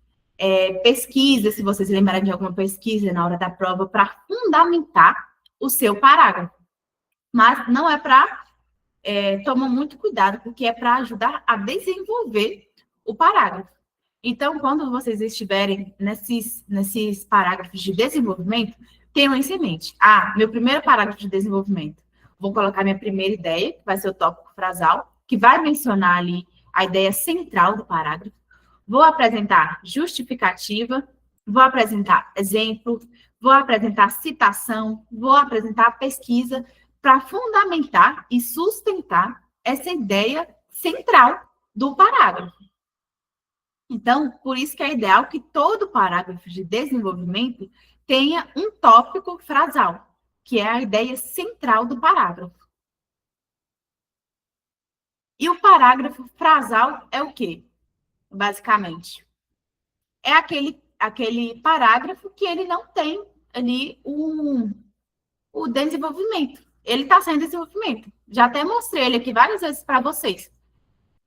pesquisa, se vocês lembrarem de alguma pesquisa na hora da prova, para fundamentar o seu parágrafo. Mas não é para... toma muito cuidado, porque é para ajudar a desenvolver o parágrafo. Então, quando vocês estiverem nesses parágrafos de desenvolvimento, tenham isso em mente. Meu primeiro parágrafo de desenvolvimento. Vou colocar minha primeira ideia, que vai ser o tópico frasal, que vai mencionar ali a ideia central do parágrafo. Vou apresentar justificativa, vou apresentar exemplo, vou apresentar citação, vou apresentar pesquisa, para fundamentar e sustentar essa ideia central do parágrafo. Então, por isso que é ideal que todo parágrafo de desenvolvimento tenha um tópico frasal, que é a ideia central do parágrafo. E o parágrafo frasal é o quê? Basicamente, é aquele parágrafo que ele não tem ali o desenvolvimento. Ele está sem desenvolvimento. Já até mostrei ele aqui várias vezes para vocês.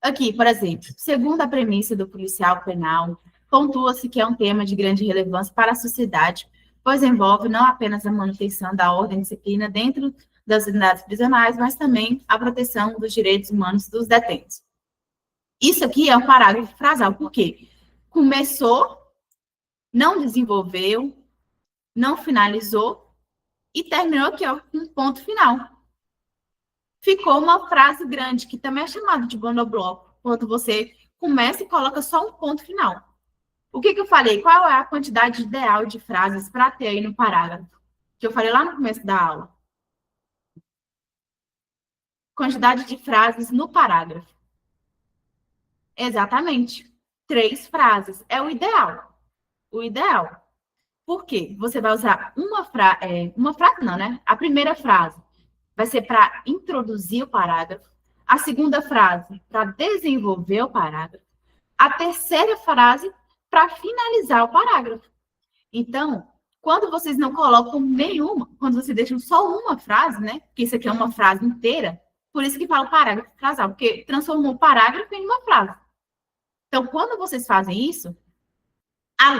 Aqui, por exemplo, segundo a premissa do policial penal, pontua-se que é um tema de grande relevância para a sociedade, pois envolve não apenas a manutenção da ordem e disciplina dentro das unidades prisionais, mas também a proteção dos direitos humanos dos detentos. Isso aqui é um parágrafo frasal, por quê? Começou, não desenvolveu, não finalizou e terminou aqui, ó, um ponto final. Ficou uma frase grande, que também é chamado de monobloco, quando você começa e coloca só um ponto final. O que eu falei? Qual é a quantidade ideal de frases para ter aí no parágrafo? Que eu falei lá no começo da aula. Quantidade de frases no parágrafo. Exatamente. 3 frases. É o ideal. O ideal. Por quê? Você vai usar uma frase não, né? A primeira frase vai ser para introduzir o parágrafo. A segunda frase para desenvolver o parágrafo. A terceira frase para finalizar o parágrafo. Então, quando vocês não colocam nenhuma, quando vocês deixam só uma frase, né? Porque isso aqui é uma frase inteira, por isso que fala parágrafo frasal, porque transformou o parágrafo em uma frase. Então, quando vocês fazem isso,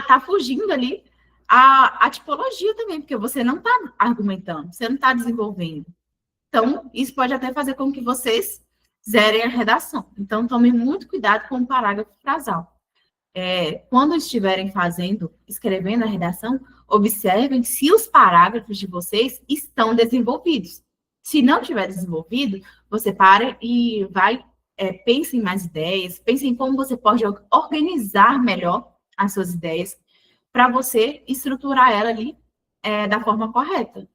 tá fugindo ali a tipologia também, porque você não está argumentando, você não está desenvolvendo. Então, isso pode até fazer com que vocês zerem a redação. Então, tomem muito cuidado com o parágrafo frasal. Quando estiverem escrevendo a redação, observem se os parágrafos de vocês estão desenvolvidos. Se não tiver desenvolvido, você para e vai, pense em mais ideias, pense em como você pode organizar melhor as suas ideias para você estruturar ela ali da forma correta.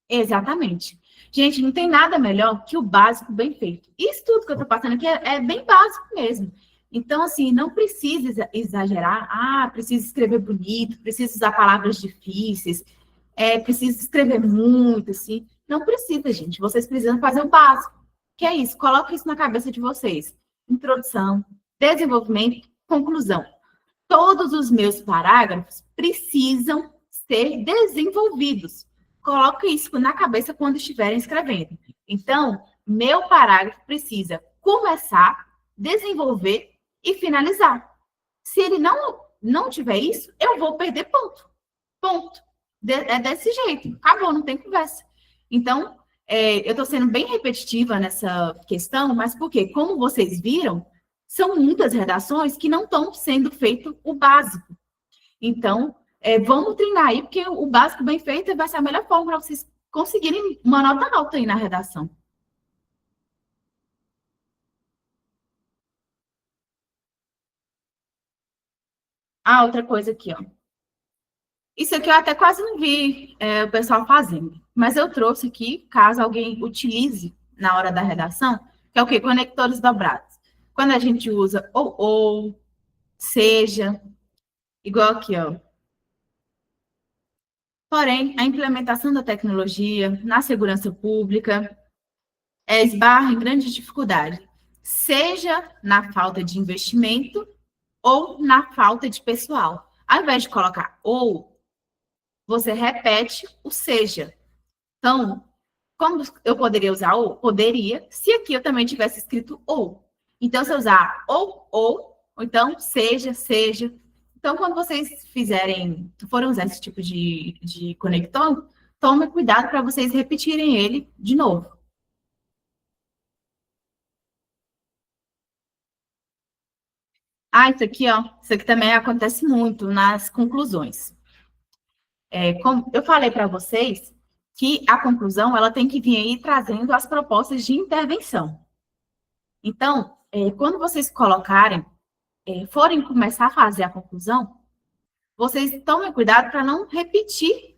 Exatamente. Gente, não tem nada melhor que o básico bem feito. Isso tudo que eu estou passando aqui é bem básico mesmo. Então, assim, não precisa exagerar. Precisa escrever bonito, precisa usar palavras difíceis, precisa escrever muito, assim. Não precisa, gente. Vocês precisam fazer o básico. que é isso? Coloca isso na cabeça de vocês. Introdução, desenvolvimento, conclusão. Todos os meus parágrafos precisam ser desenvolvidos. Coloque isso na cabeça quando estiverem escrevendo. Então, meu parágrafo precisa começar, desenvolver e finalizar. Se ele não tiver isso, eu vou perder ponto. Ponto. É desse jeito. Acabou, não tem conversa. Então, eu estou sendo bem repetitiva nessa questão, mas por quê? Como vocês viram, são muitas redações que não estão sendo feito o básico. Então, vamos treinar aí, porque o básico bem feito vai ser a melhor forma para vocês conseguirem uma nota alta aí na redação. Ah, outra coisa aqui, ó. Isso aqui eu até quase não vi o pessoal fazendo, mas eu trouxe aqui, caso alguém utilize na hora da redação, que é o quê? Conectores dobrados. Quando a gente usa ou, seja, igual aqui, ó. Porém, a implementação da tecnologia na segurança pública esbarra em grande dificuldade, seja na falta de investimento ou na falta de pessoal. Ao invés de colocar ou, você repete o seja. Então, como eu poderia usar ou? Poderia, se aqui eu também tivesse escrito ou. Então, se eu usar ou então seja, seja. Então, quando vocês forem usar esse tipo de conector, tome cuidado para vocês repetirem ele de novo. Ah, isso aqui, ó, isso aqui também acontece muito nas conclusões. Como eu falei para vocês que a conclusão ela tem que vir aí trazendo as propostas de intervenção. Então, quando vocês forem começar a fazer a conclusão, vocês tomem cuidado para não repetir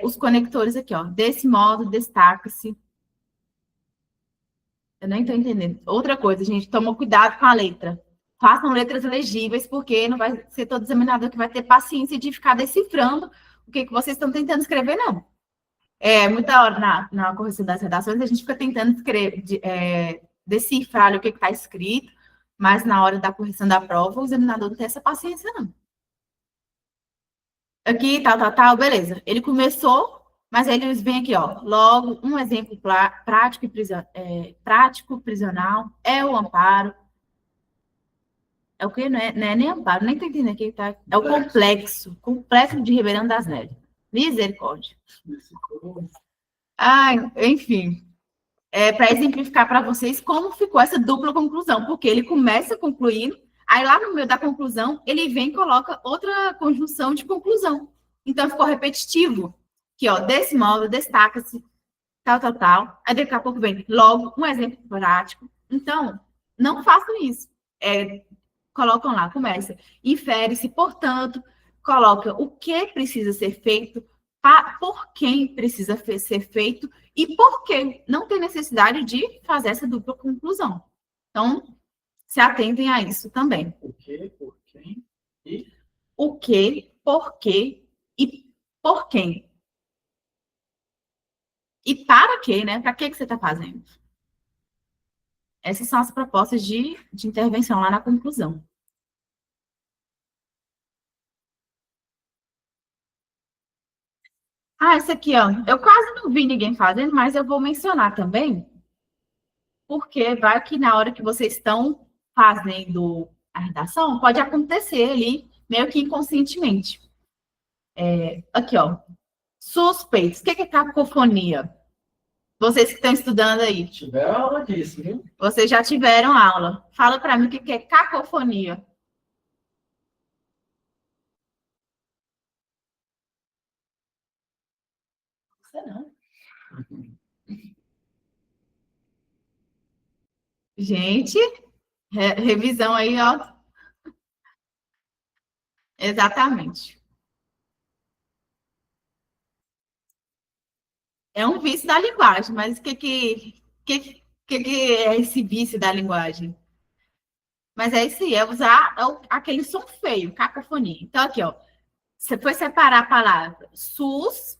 os conectores aqui, ó. Desse modo, destaca-se. Eu nem estou entendendo. Outra coisa, gente, toma cuidado com a letra. Façam letras legíveis, porque não vai ser todo examinador que vai ter paciência de ficar decifrando o que vocês estão tentando escrever, não. Muita hora na correção das redações, a gente fica tentando decifrar o que está escrito, mas na hora da correção da prova, o examinador não tem essa paciência, não. Aqui, tal, beleza. Ele começou, mas aí eles vêm aqui, ó. Logo, um exemplo prático, prisional, é o amparo. É o quê? Não é nem amparo, nem tô entendendo aqui, tá? É o complexo de Ribeirão das Neves. Misericórdia. Enfim. Para exemplificar para vocês como ficou essa dupla conclusão, porque ele começa concluindo, aí lá no meio da conclusão, ele vem e coloca outra conjunção de conclusão. Então, ficou repetitivo, que, ó, desse modo, destaca-se, tal. Aí, daqui a pouco vem, logo, um exemplo prático. Então, não façam isso. Colocam lá, começa. Infere-se, portanto, coloca o que precisa ser feito, por quem precisa ser feito e por que não tem necessidade de fazer essa dupla conclusão. Então, se atentem a isso também. O que, por quem e... O que, por quê e por quem. E para quê, né? Para que você está fazendo? Essas são as propostas de intervenção lá na conclusão. Essa aqui, ó, eu quase não vi ninguém fazendo, mas eu vou mencionar também, porque vai que na hora que vocês estão fazendo a redação, pode acontecer ali, meio que inconscientemente. Aqui, ó, suspeitos. O que é cacofonia? Vocês que estão estudando aí. Tiveram aula disso, viu? Vocês já tiveram aula. Fala para mim o que é cacofonia. Você não. Gente, revisão aí, ó. Exatamente. É um vício da linguagem, mas o que é esse vício da linguagem? Mas é isso aí, é usar aquele som feio, cacofonia. Então, aqui, ó. Você foi separar a palavra suspeitos.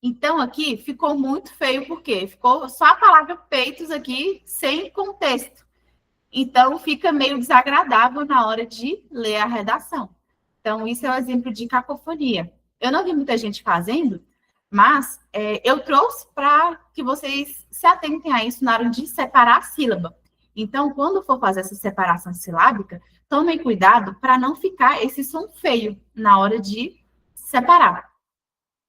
Então, aqui ficou muito feio, porque ficou só a palavra peitos aqui, sem contexto. Então, fica meio desagradável na hora de ler a redação. Então, isso é um exemplo de cacofonia. Eu não vi muita gente fazendo, mas eu trouxe para que vocês se atentem a isso na hora de separar a sílaba. Então, quando for fazer essa separação silábica, tomem cuidado para não ficar esse som feio na hora de separar.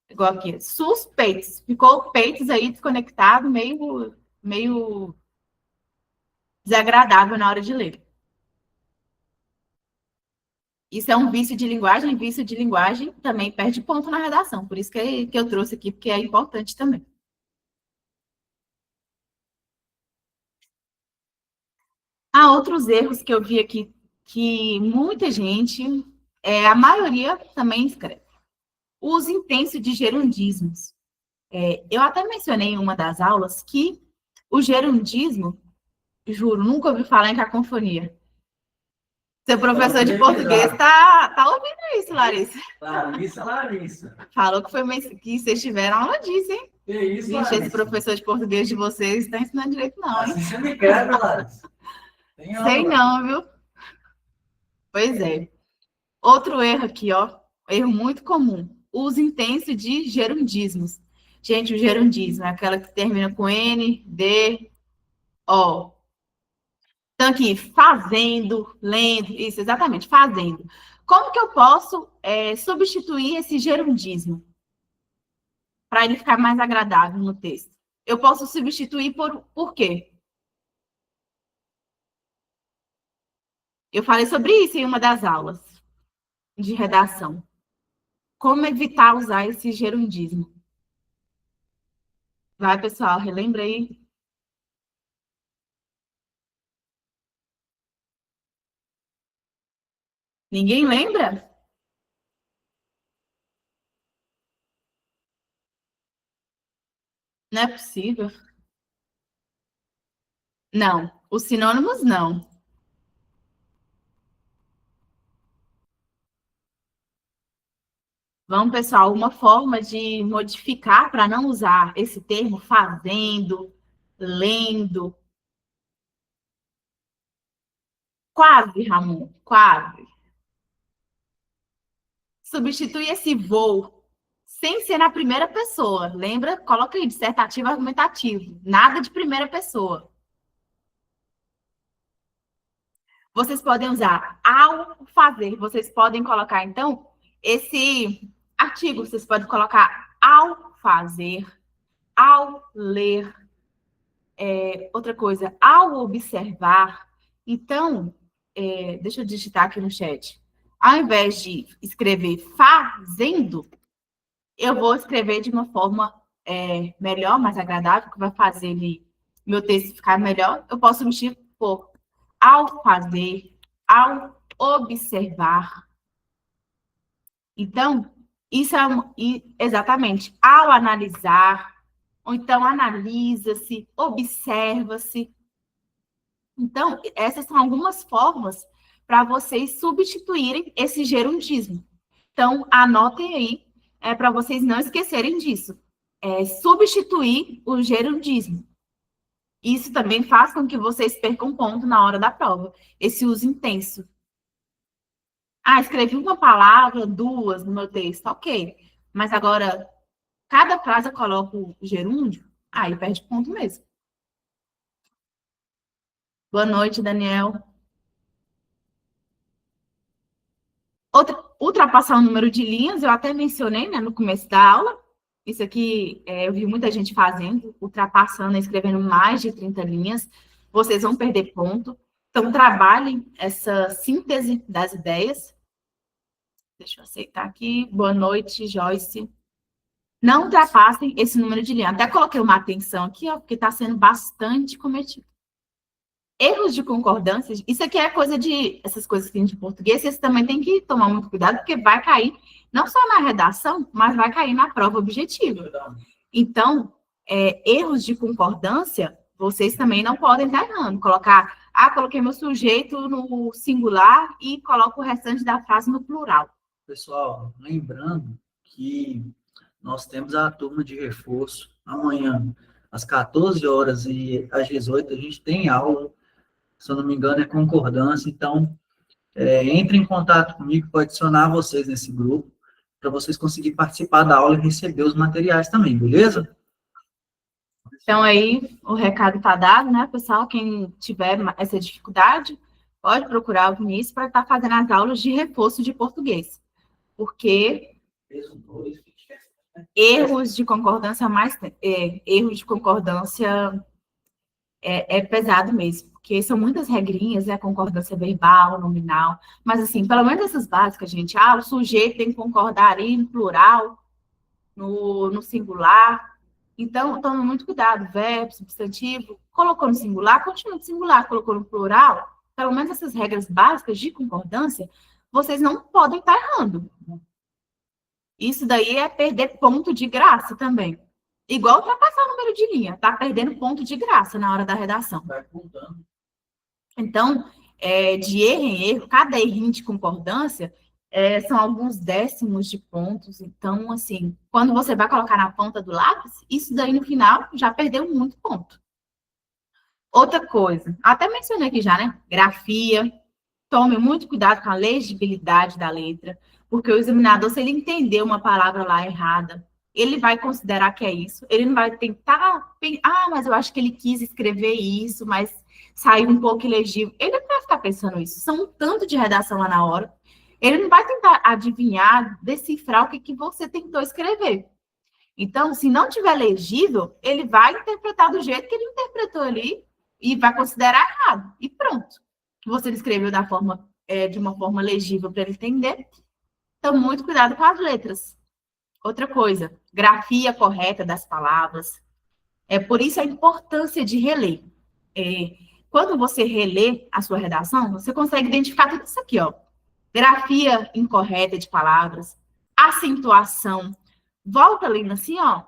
Igual aqui, suspeitos. Ficou peitos aí desconectado, meio desagradável na hora de ler. Isso é um vício de linguagem também perde ponto na redação. Por isso que eu trouxe aqui, porque é importante também. Há outros erros que eu vi aqui que muita gente, a maioria também escreve. O uso intenso de gerundismos. Eu até mencionei em uma das aulas que o gerundismo, juro, nunca ouvi falar em cacofonia. Seu professor de português tá ouvindo isso, Larissa. Larissa. Falou que vocês tiveram aula disso, hein? Que isso, Vixe, Larissa? esse professor de português de vocês está ensinando direito, não, hein? Assim você me quebra, Larissa. Sei não, viu? Pois é. Outro erro aqui, ó. Erro muito comum. Uso intenso de gerundismos. Gente, o gerundismo é aquela que termina com N, D, O. Então, aqui, fazendo, lendo, isso, exatamente, fazendo. Como que eu posso substituir esse gerundismo para ele ficar mais agradável no texto? Eu posso substituir por quê? Eu falei sobre isso em uma das aulas de redação. Como evitar usar esse gerundismo? Vai, pessoal, relembra aí. Ninguém lembra? Não é possível. Não, os sinônimos não. Vamos, pessoal, uma forma de modificar para não usar esse termo fazendo, lendo. Quase, Ramon, quase. Substitui esse vou sem ser na primeira pessoa. Lembra? Coloca aí, dissertativo argumentativo. Nada de primeira pessoa. Vocês podem usar ao fazer. Vocês podem colocar, então, esse artigo. Vocês podem colocar ao fazer, ao ler. Outra coisa, ao observar. Então, deixa eu digitar aqui no chat. Ao invés de escrever fazendo, eu vou escrever de uma forma melhor, mais agradável, que vai fazer meu texto ficar melhor. Eu posso substituir por ao fazer, ao observar. Então, isso é exatamente ao analisar, ou então analisa-se, observa-se. Então, essas são algumas formas para vocês substituírem esse gerundismo. Então, anotem aí, para vocês não esquecerem disso. Substituir o gerundismo. Isso também faz com que vocês percam ponto na hora da prova. Esse uso intenso. Ah, escrevi uma palavra, duas no meu texto, ok. Mas agora, cada frase eu coloco o gerúndio, aí perde ponto mesmo. Boa noite, Daniel. Ultrapassar o número de linhas, eu até mencionei, né, no começo da aula. Isso aqui, eu vi muita gente fazendo, ultrapassando, escrevendo mais de 30 linhas. Vocês vão perder ponto. Então, trabalhem essa síntese das ideias. Deixa eu aceitar aqui. Boa noite, Joyce. Não ultrapassem esse número de linhas. Até coloquei uma atenção aqui, ó, porque está sendo bastante cometido. Erros de concordância, isso aqui é coisa essas coisas que tem de português, vocês também têm que tomar muito cuidado, porque vai cair, não só na redação, mas vai cair na prova objetiva. Então, erros de concordância, vocês também não podem estar errando. Coloquei meu sujeito no singular e coloco o restante da frase no plural. Pessoal, lembrando que nós temos a turma de reforço. Amanhã, às 14 horas e às 18, a gente tem aula. Se eu não me engano, é concordância. Então, entre em contato comigo, pode adicionar vocês nesse grupo, para vocês conseguirem participar da aula e receber os materiais também, beleza? Então, aí, o recado está dado, né, pessoal? Quem tiver essa dificuldade, pode procurar o Vinícius para estar fazendo as aulas de reforço de português. Porque erros de concordância é pesado mesmo, porque são muitas regrinhas, né? Concordância verbal, nominal, mas assim, pelo menos essas básicas, gente, o sujeito tem que concordar ali no plural, no singular. Então, tome muito cuidado, verbo, substantivo, colocou no singular, continua no singular, colocou no plural, pelo menos essas regras básicas de concordância, vocês não podem estar errando. Isso daí é perder ponto de graça também. Igual ultrapassar o número de linha, tá perdendo ponto de graça na hora da redação. Então, de erro em erro, cada errinho de concordância são alguns décimos de pontos. Então, assim, quando você vai colocar na ponta do lápis, isso daí no final já perdeu muito ponto. Outra coisa, até mencionei aqui já, né? Grafia. Tome muito cuidado com a legibilidade da letra, porque o examinador, se ele entender uma palavra lá errada, ele vai considerar que é isso, ele não vai tentar, mas eu acho que ele quis escrever isso, mas saiu um pouco ilegível. Ele não vai ficar pensando isso, são um tanto de redação lá na hora. Ele não vai tentar adivinhar, decifrar o que você tentou escrever. Então, se não tiver legível, ele vai interpretar do jeito que ele interpretou ali e vai considerar errado. E pronto. Você escreveu de uma forma legível para ele entender. Então, muito cuidado com as letras. Outra coisa, grafia correta das palavras. Por isso a importância de reler. Quando você relê a sua redação, você consegue identificar tudo isso aqui, ó. Grafia incorreta de palavras, acentuação. Volta lendo assim, ó.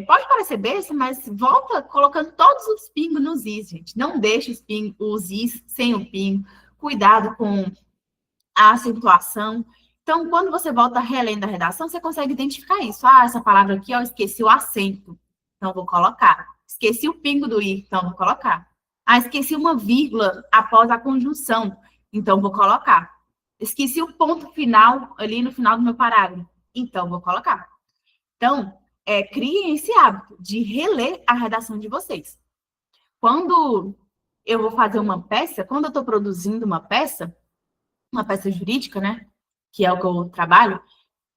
Pode parecer besta, mas volta colocando todos os pingos nos is, gente. Não deixe os is sem o pingo. Cuidado com a acentuação. Então, quando você volta relendo a redação, você consegue identificar isso. Essa palavra aqui, ó, esqueci o acento. Então, vou colocar. Esqueci o pingo do i, então vou colocar. Esqueci uma vírgula após a conjunção, então vou colocar. Esqueci o ponto final ali no final do meu parágrafo, então vou colocar. Então, criem esse hábito de reler a redação de vocês. Quando eu vou fazer uma peça, quando eu estou produzindo uma peça jurídica, né, que é o que eu trabalho,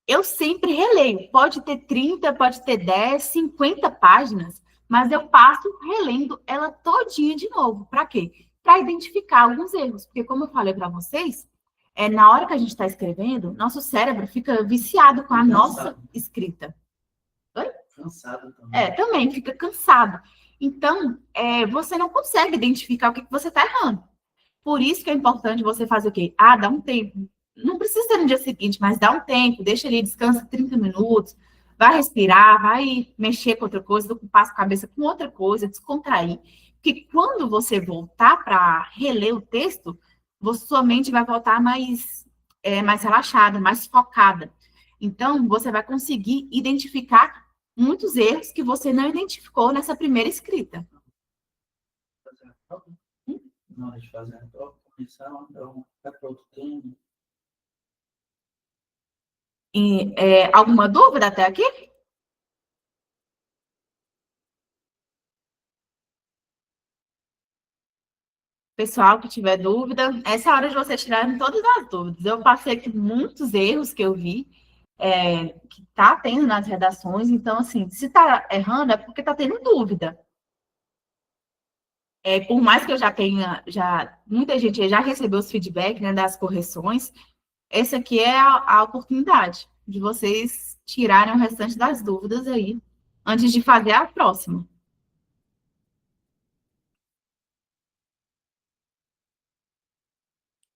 eu sempre releio. Pode ter 30, pode ter 10, 50 páginas, mas eu passo relendo ela todinha de novo. Para quê? Para identificar alguns erros. Porque, como eu falei para vocês, na hora que a gente está escrevendo, nosso cérebro fica viciado com a nossa escrita. Oi? Cansado também. Também fica cansado. Então, você não consegue identificar o que você está errando. Por isso que é importante você fazer o quê? Dá um tempo. Não precisa ser no dia seguinte, mas dá um tempo, deixa ali, descansa 30 minutos, vai respirar, vai mexer com outra coisa, ocupar a cabeça com outra coisa, descontrair. Porque quando você voltar para reler o texto, sua mente vai voltar mais relaxada, mais focada. Então, você vai conseguir identificar muitos erros que você não identificou nessa primeira escrita. Na hora de fazer a prova, começar, então, vai para outro tema. Alguma dúvida até aqui? Pessoal que tiver dúvida, essa é a hora de vocês tirarem todas as dúvidas. Eu passei aqui muitos erros que eu vi, que tá tendo nas redações, então, assim, se tá errando é porque tá tendo dúvida. Por mais que eu já tenha, muita gente já recebeu os feedbacks, né, das correções, essa aqui é a oportunidade de vocês tirarem o restante das dúvidas aí, antes de fazer a próxima.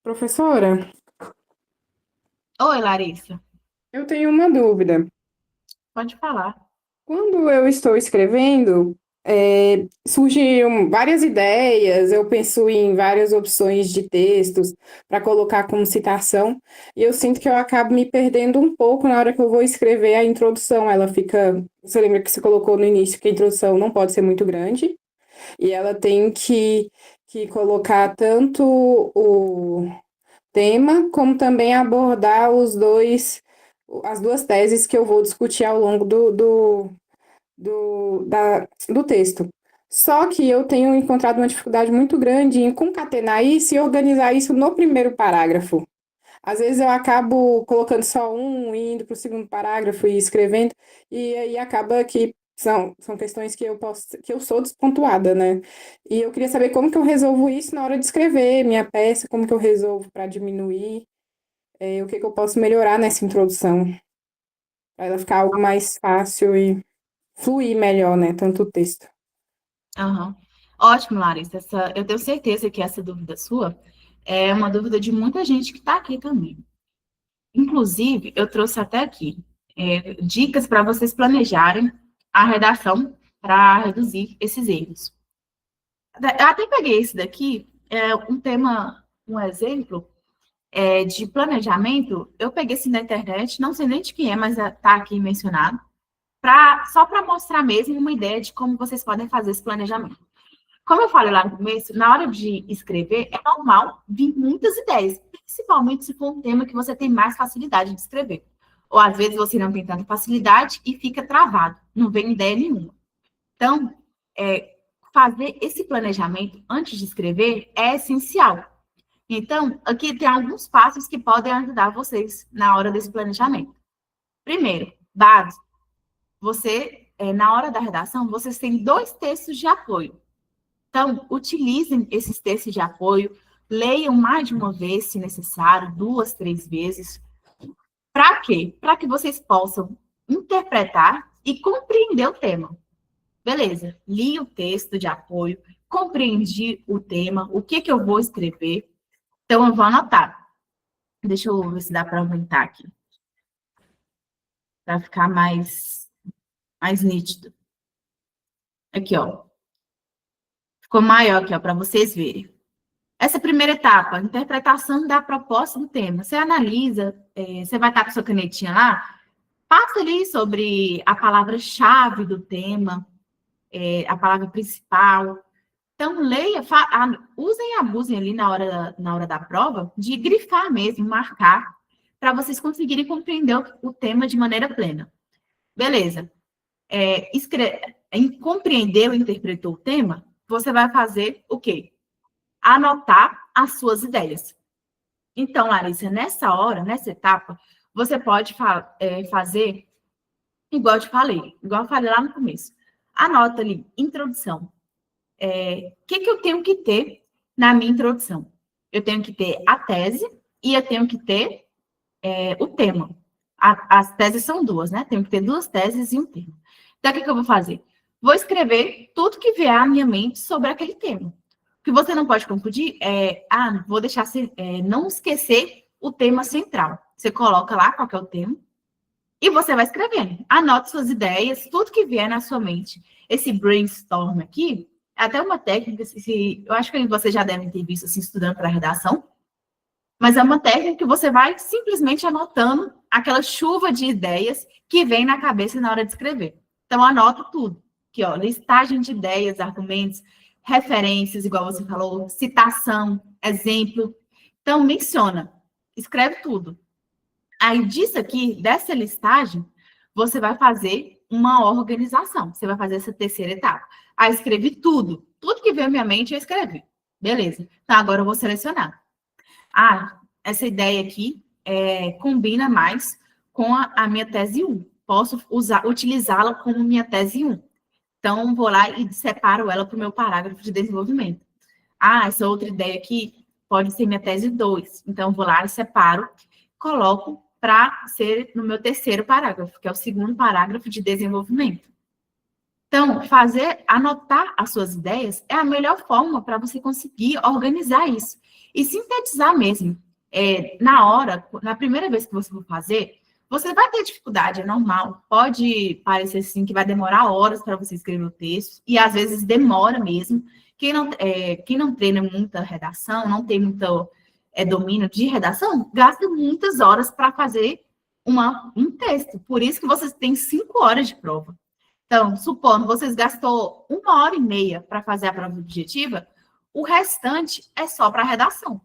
Professora, Oi, Larissa, eu tenho uma dúvida. pode falar. Quando eu estou escrevendo, surgem várias ideias, eu penso em várias opções de textos para colocar como citação, e eu sinto que eu acabo me perdendo um pouco na hora que eu vou escrever a introdução. Ela fica. Você lembra que você colocou no início que a introdução não pode ser muito grande, e ela tem que colocar tanto o tema, como também abordar as duas teses que eu vou discutir ao longo do texto. Só que eu tenho encontrado uma dificuldade muito grande em concatenar isso e organizar isso no primeiro parágrafo. Às vezes eu acabo colocando só indo para o segundo parágrafo e escrevendo, e aí acaba que são questões que eu sou despontuada, né? E eu queria saber como que eu resolvo isso na hora de escrever minha peça, como que eu resolvo para diminuir, o que eu posso melhorar nessa introdução, para ela ficar algo mais fácil e fluir melhor, né? Tanto o texto. Aham. Ótimo, Larissa. Eu tenho certeza que essa dúvida sua é uma dúvida de muita gente que está aqui também. Inclusive, eu trouxe até aqui dicas para vocês planejarem a redação para reduzir esses erros. Eu até peguei esse daqui, um exemplo de planejamento. Eu peguei esse na internet, não sei nem de quem é, mas está aqui mencionado, só para mostrar mesmo uma ideia de como vocês podem fazer esse planejamento. Como eu falei lá no começo, na hora de escrever, é normal vir muitas ideias, principalmente se for um tema que você tem mais facilidade de escrever. Ou, às vezes, você não tem tanta facilidade e fica travado, não vem ideia nenhuma. Então, fazer esse planejamento antes de escrever é essencial. Então, aqui tem alguns passos que podem ajudar vocês na hora desse planejamento. Primeiro, base. Na hora da redação, vocês têm 2 textos de apoio. Então, utilizem esses textos de apoio, leiam mais de uma vez, se necessário, 2, 3 vezes. Para quê? Para que vocês possam interpretar e compreender o tema. Beleza, li o texto de apoio, compreendi o tema, o que eu vou escrever. Então, eu vou anotar. Deixa eu ver se dá para aumentar aqui. Para ficar mais nítido. Aqui, ó. Ficou maior aqui, ó, para vocês verem. Essa primeira etapa, interpretação da proposta do tema. Você analisa, você vai estar com sua canetinha lá, passa ali sobre a palavra-chave do tema, a palavra principal. Então, leia, usem e abusem ali na hora da prova de grifar mesmo, marcar, para vocês conseguirem compreender o tema de maneira plena. Beleza. Compreendeu e interpretou o tema, você vai fazer o quê? Anotar as suas ideias. Então, Larissa, nessa etapa, você pode fazer igual eu falei lá no começo. Anota ali, introdução. O que eu tenho que ter na minha introdução? Eu tenho que ter a tese e eu tenho que ter o tema. As teses são 2, né? Tenho que ter 2 teses e um tema. Então, o que eu vou fazer? Vou escrever tudo que vier à minha mente sobre aquele tema. O que você não pode confundir vou deixar não esquecer o tema central. Você coloca lá qual que é o tema e você vai escrevendo. Anote suas ideias, tudo que vier na sua mente. Esse brainstorm aqui é até uma técnica, eu acho que vocês já devem ter visto assim, estudando para redação, mas é uma técnica que você vai simplesmente anotando aquela chuva de ideias que vem na cabeça na hora de escrever. Então, anota tudo. Aqui, ó, listagem de ideias, argumentos, referências, igual você falou, citação, exemplo. Então, menciona, escreve tudo. Aí, disso aqui, dessa listagem, você vai fazer uma organização. Você vai fazer essa terceira etapa. Aí, escrevi tudo. Tudo que veio à minha mente, eu escrevi. Beleza. Então, agora eu vou selecionar. Essa ideia aqui combina mais com a minha tese 1. Posso utilizá-la como minha tese 1. Então, vou lá e separo ela para o meu parágrafo de desenvolvimento. Essa outra ideia aqui pode ser minha tese 2. Então, vou lá e separo, coloco para ser no meu terceiro parágrafo, que é o segundo parágrafo de desenvolvimento. Então, anotar as suas ideias é a melhor forma para você conseguir organizar isso. E sintetizar mesmo. Na primeira vez que você for fazer, Você vai ter dificuldade, é normal. Pode parecer assim que vai demorar horas para você escrever o texto, e às vezes demora mesmo. Quem não treina muita redação, não tem muito domínio de redação, gasta muitas horas para fazer um texto. Por isso que vocês têm 5 horas de prova. Então, supondo vocês gastou 1h30 para fazer a prova objetiva, o restante é só para redação.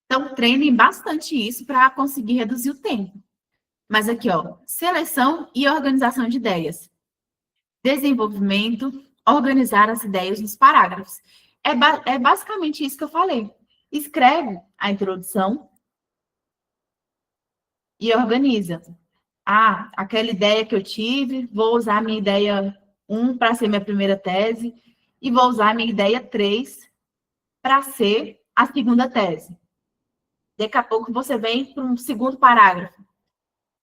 Então, treinem bastante isso para conseguir reduzir o tempo. Mas aqui, ó, seleção e organização de ideias. Desenvolvimento, organizar as ideias nos parágrafos. É basicamente isso que eu falei. Escreve a introdução e organiza. Ah, aquela ideia que eu tive, vou usar a minha ideia 1 para ser minha primeira tese e vou usar a minha ideia 3 para ser a segunda tese. Daqui a pouco você vem para um segundo parágrafo.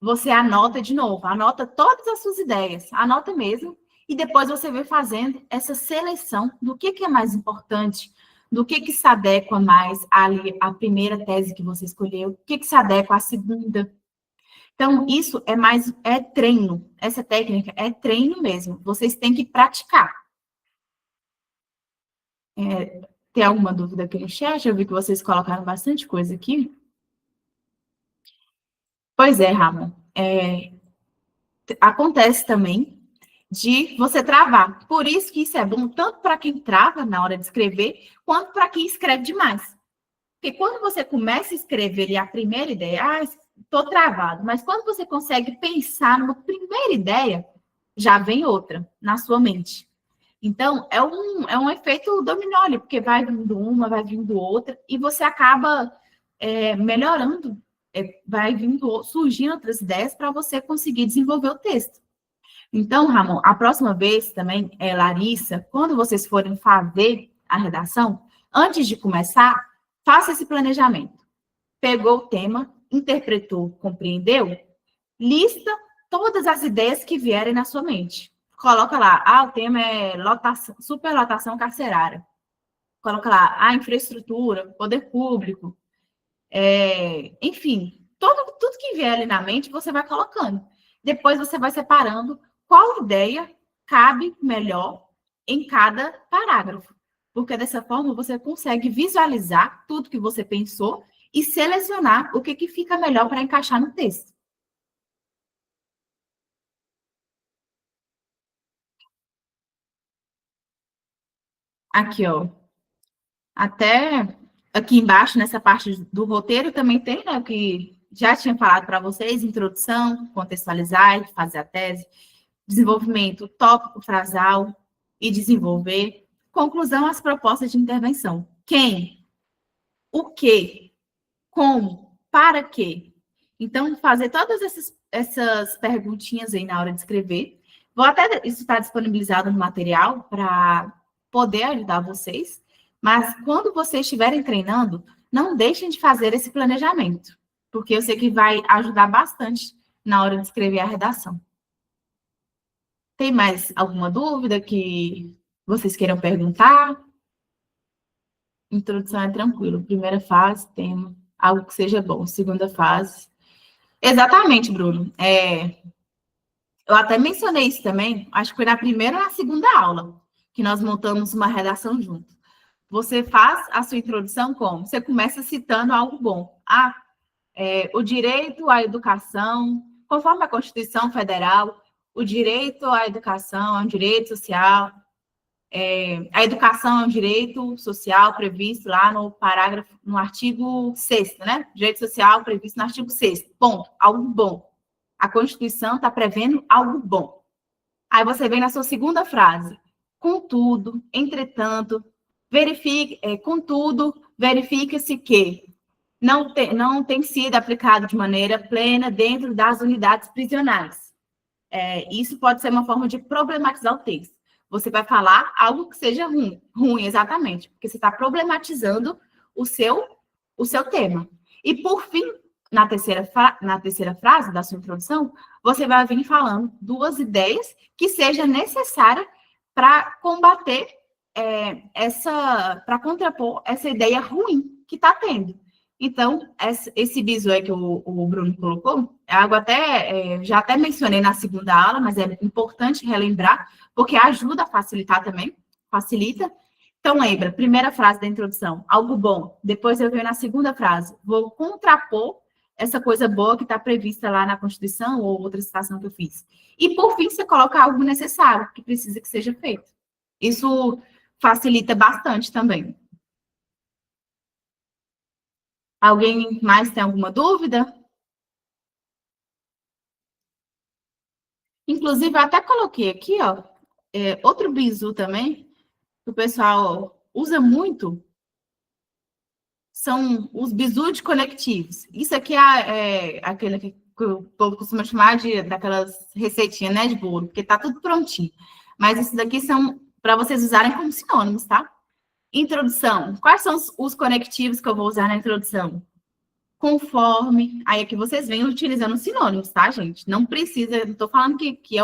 Você anota de novo, anota todas as suas ideias, anota mesmo, e depois você vem fazendo essa seleção do que é mais importante, do que se adequa mais à primeira tese que você escolheu, o que se adequa à segunda. Então, isso é treino. Essa técnica é treino mesmo. Vocês têm que praticar. Tem alguma dúvida aqui no chat? Eu vi que vocês colocaram bastante coisa aqui. Pois é, Ramon. Acontece também de você travar. Por isso que isso é bom tanto para quem trava na hora de escrever, quanto para quem escreve demais. Porque quando você começa a escrever e a primeira ideia, estou travado, mas quando você consegue pensar numa primeira ideia, já vem outra na sua mente. Então, é um efeito dominó, porque vai vindo uma, vai vindo outra, e você acaba melhorando, vai surgindo outras ideias para você conseguir desenvolver o texto. Então, Ramon, a próxima vez também, Larissa, quando vocês forem fazer a redação, antes de começar, faça esse planejamento. Pegou o tema, interpretou, compreendeu? Lista todas as ideias que vierem na sua mente. Coloca lá, o tema é superlotação carcerária. Coloca lá, infraestrutura, poder público, enfim, tudo que vier ali na mente, você vai colocando. Depois você vai separando qual ideia cabe melhor em cada parágrafo. Porque dessa forma você consegue visualizar tudo que você pensou e selecionar o que fica melhor para encaixar no texto. Aqui, ó. Até aqui embaixo, nessa parte do roteiro, também tem, né, o que já tinha falado para vocês, introdução, contextualizar, fazer a tese, desenvolvimento, tópico, frasal e desenvolver, conclusão, as propostas de intervenção. Quem? O que? Como? Para quê? Então, fazer todas essas perguntinhas aí na hora de escrever. Isso está disponibilizado no material para poder ajudar vocês. Mas quando vocês estiverem treinando, não deixem de fazer esse planejamento, porque eu sei que vai ajudar bastante na hora de escrever a redação. Tem mais alguma dúvida que vocês queiram perguntar? Introdução é tranquilo. Primeira fase, tema, algo que seja bom. Segunda fase. Exatamente, Bruno. Eu até mencionei isso também, acho que foi na primeira ou na segunda aula, que nós montamos uma redação junto. Você faz a sua introdução como? Você começa citando algo bom. O direito à educação, conforme a Constituição Federal, o direito à educação é um direito social, a educação é um direito social previsto lá no artigo 6º, né? Direito social previsto no artigo 6º. Ponto. Algo bom. A Constituição está prevendo algo bom. Aí você vem na sua segunda frase. Contudo, entretanto, verifica-se que não tem sido aplicado de maneira plena dentro das unidades prisionais. Isso pode ser uma forma de problematizar o texto. Você vai falar algo que seja ruim, exatamente, porque você está problematizando o seu tema. E, por fim, na terceira frase da sua introdução, você vai vir falando 2 ideias que seja necessária para combater para contrapor essa ideia ruim que está tendo. Então, esse bizu aí que o Bruno colocou, é algo já até mencionei na segunda aula, mas é importante relembrar, porque ajuda a facilitar também, facilita. Então, lembra, primeira frase da introdução, algo bom. Depois eu venho na segunda frase, vou contrapor essa coisa boa que está prevista lá na Constituição ou outra citação que eu fiz. E, por fim, você coloca algo necessário, que precisa que seja feito. Isso facilita bastante também. Alguém mais tem alguma dúvida? Inclusive, eu até coloquei aqui, ó, outro bizu também, que o pessoal usa muito, são os bizus de conectivos. Isso aqui é aquele que o povo costuma chamar daquelas receitinhas, né, de bolo, porque tá tudo prontinho. Mas esses daqui são para vocês usarem como sinônimos, tá? Introdução. Quais são os conectivos que eu vou usar na introdução? Conforme. Aí aqui vocês vêm utilizando sinônimos, tá, gente? Não precisa, não tô falando que é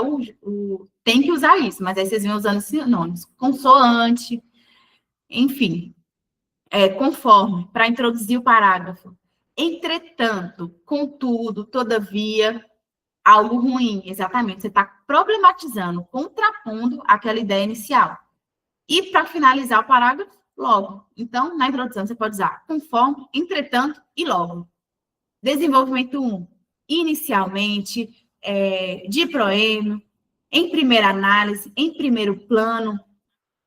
tem que usar isso, mas aí vocês vêm usando sinônimos. Consoante, enfim. Conforme, para introduzir o parágrafo. Entretanto, contudo, todavia, algo ruim, exatamente. Você está problematizando, contrapondo aquela ideia inicial. E para finalizar o parágrafo, logo. Então, na introdução, você pode usar conforme, entretanto e logo. Desenvolvimento 1. Inicialmente, de proêmio, em primeira análise, em primeiro plano.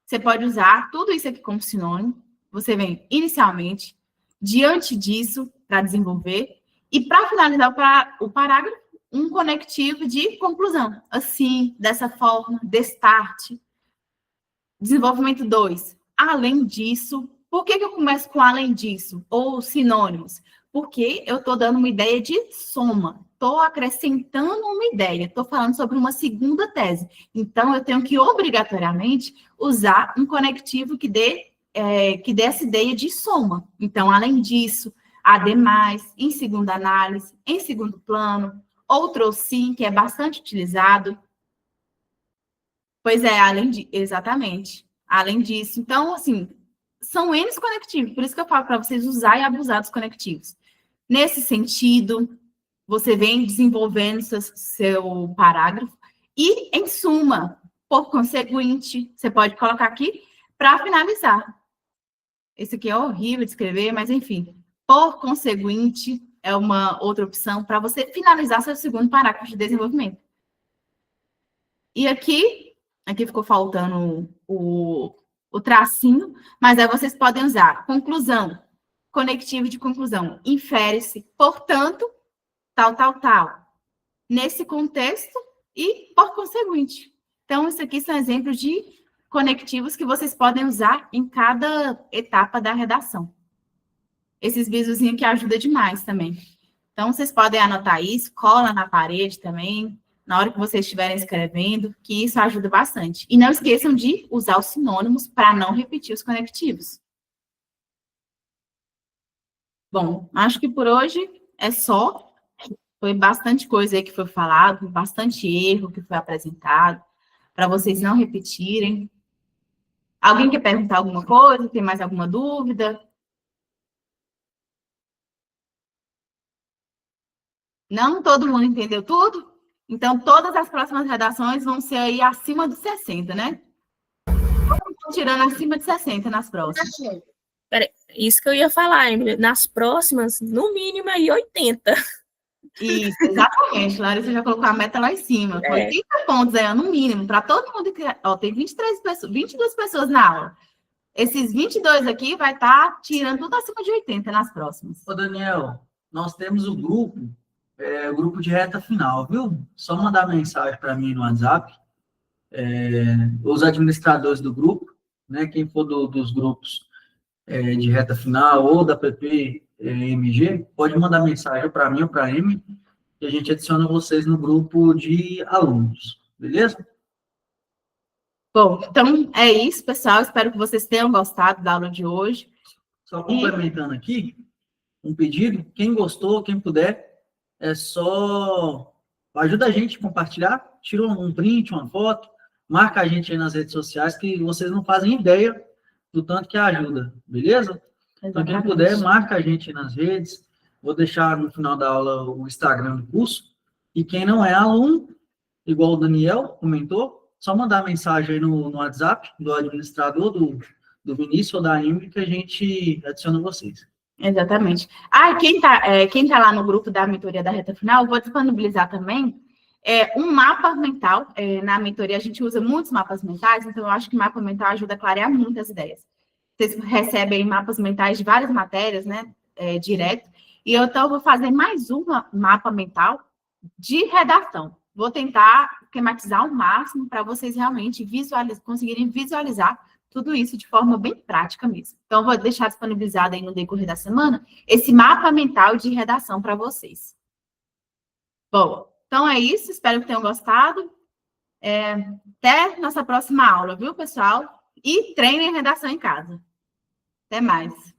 Você pode usar tudo isso aqui como sinônimo. Você vem inicialmente, diante disso, para desenvolver, e para finalizar o parágrafo, um conectivo de conclusão. Assim, dessa forma, destarte. Desenvolvimento 2. Além disso, por que eu começo com além disso? Ou sinônimos? Porque eu estou dando uma ideia de soma. Estou acrescentando uma ideia. Estou falando sobre uma segunda tese. Então, eu tenho que, obrigatoriamente, usar um conectivo que dê essa ideia de soma. Então, além disso, ademais, em segunda análise, em segundo plano, outro sim, que é bastante utilizado. Pois é, exatamente. Além disso. Então, assim, são N conectivos, por isso que eu falo para vocês usar e abusar dos conectivos. Nesse sentido, você vem desenvolvendo seu parágrafo e, em suma, por conseguinte, você pode colocar aqui para finalizar. Esse aqui é horrível de escrever, mas, enfim, por conseguinte, é uma outra opção para você finalizar seu segundo parágrafo de desenvolvimento. E aqui ficou faltando o tracinho, mas aí vocês podem usar conclusão, conectivo de conclusão, infere-se, portanto, tal, tal, tal. Nesse contexto e por conseguinte. Então, isso aqui são exemplos de conectivos que vocês podem usar em cada etapa da redação. Esses bizuzinhos que ajudam demais também. Então, vocês podem anotar isso, cola na parede também, na hora que vocês estiverem escrevendo, que isso ajuda bastante. E não esqueçam de usar os sinônimos para não repetir os conectivos. Bom, acho que por hoje é só. Foi bastante coisa aí que foi falado, bastante erro que foi apresentado, para vocês não repetirem. Alguém quer perguntar alguma coisa? Tem mais alguma dúvida? Não todo mundo entendeu tudo? Então, todas as próximas redações vão ser aí acima dos 60, né? Tirando acima de 60 nas próximas. Peraí, isso que eu ia falar, Emily. Nas próximas, no mínimo, aí 80. Isso, exatamente. Larissa já colocou a meta lá em cima. 80 pontos aí, no mínimo, para todo mundo que... Ó, tem 22 pessoas na aula. Esses 22 aqui vai estar tirando tudo acima de 80 nas próximas. Ô, Daniel, nós temos o grupo de reta final, viu? Só mandar mensagem para mim no WhatsApp. Os administradores do grupo, né? Quem for dos grupos de reta final ou da PPMG, pode mandar mensagem para mim ou para a Amy, e a gente adiciona vocês no grupo de alunos, beleza? Bom, então é isso, pessoal. Espero que vocês tenham gostado da aula de hoje. Só complementando aqui, um pedido, quem gostou, quem puder, só ajuda a gente a compartilhar, tira um print, uma foto, marca a gente aí nas redes sociais, que vocês não fazem ideia do tanto que ajuda, beleza? Então, quem Exatamente. puder, marca a gente nas redes. Vou deixar no final da aula o Instagram do curso. E quem não é aluno, igual o Daniel comentou, só mandar mensagem aí no WhatsApp do administrador, do Vinícius ou da Ingrid, que a gente adiciona vocês. Exatamente. Quem tá lá no grupo da mentoria da reta final, eu vou disponibilizar também um mapa mental. Na mentoria a gente usa muitos mapas mentais, então eu acho que mapa mental ajuda a clarear muitas ideias. Vocês recebem mapas mentais de várias matérias, né, direto, e então eu vou fazer mais um mapa mental de redação. Vou tentar esquematizar ao máximo para vocês realmente conseguirem visualizar tudo isso de forma bem prática mesmo. Então, vou deixar disponibilizado aí no decorrer da semana esse mapa mental de redação para vocês. Bom, então é isso. Espero que tenham gostado. Até nossa próxima aula, viu, pessoal? E treinem redação em casa. Até mais.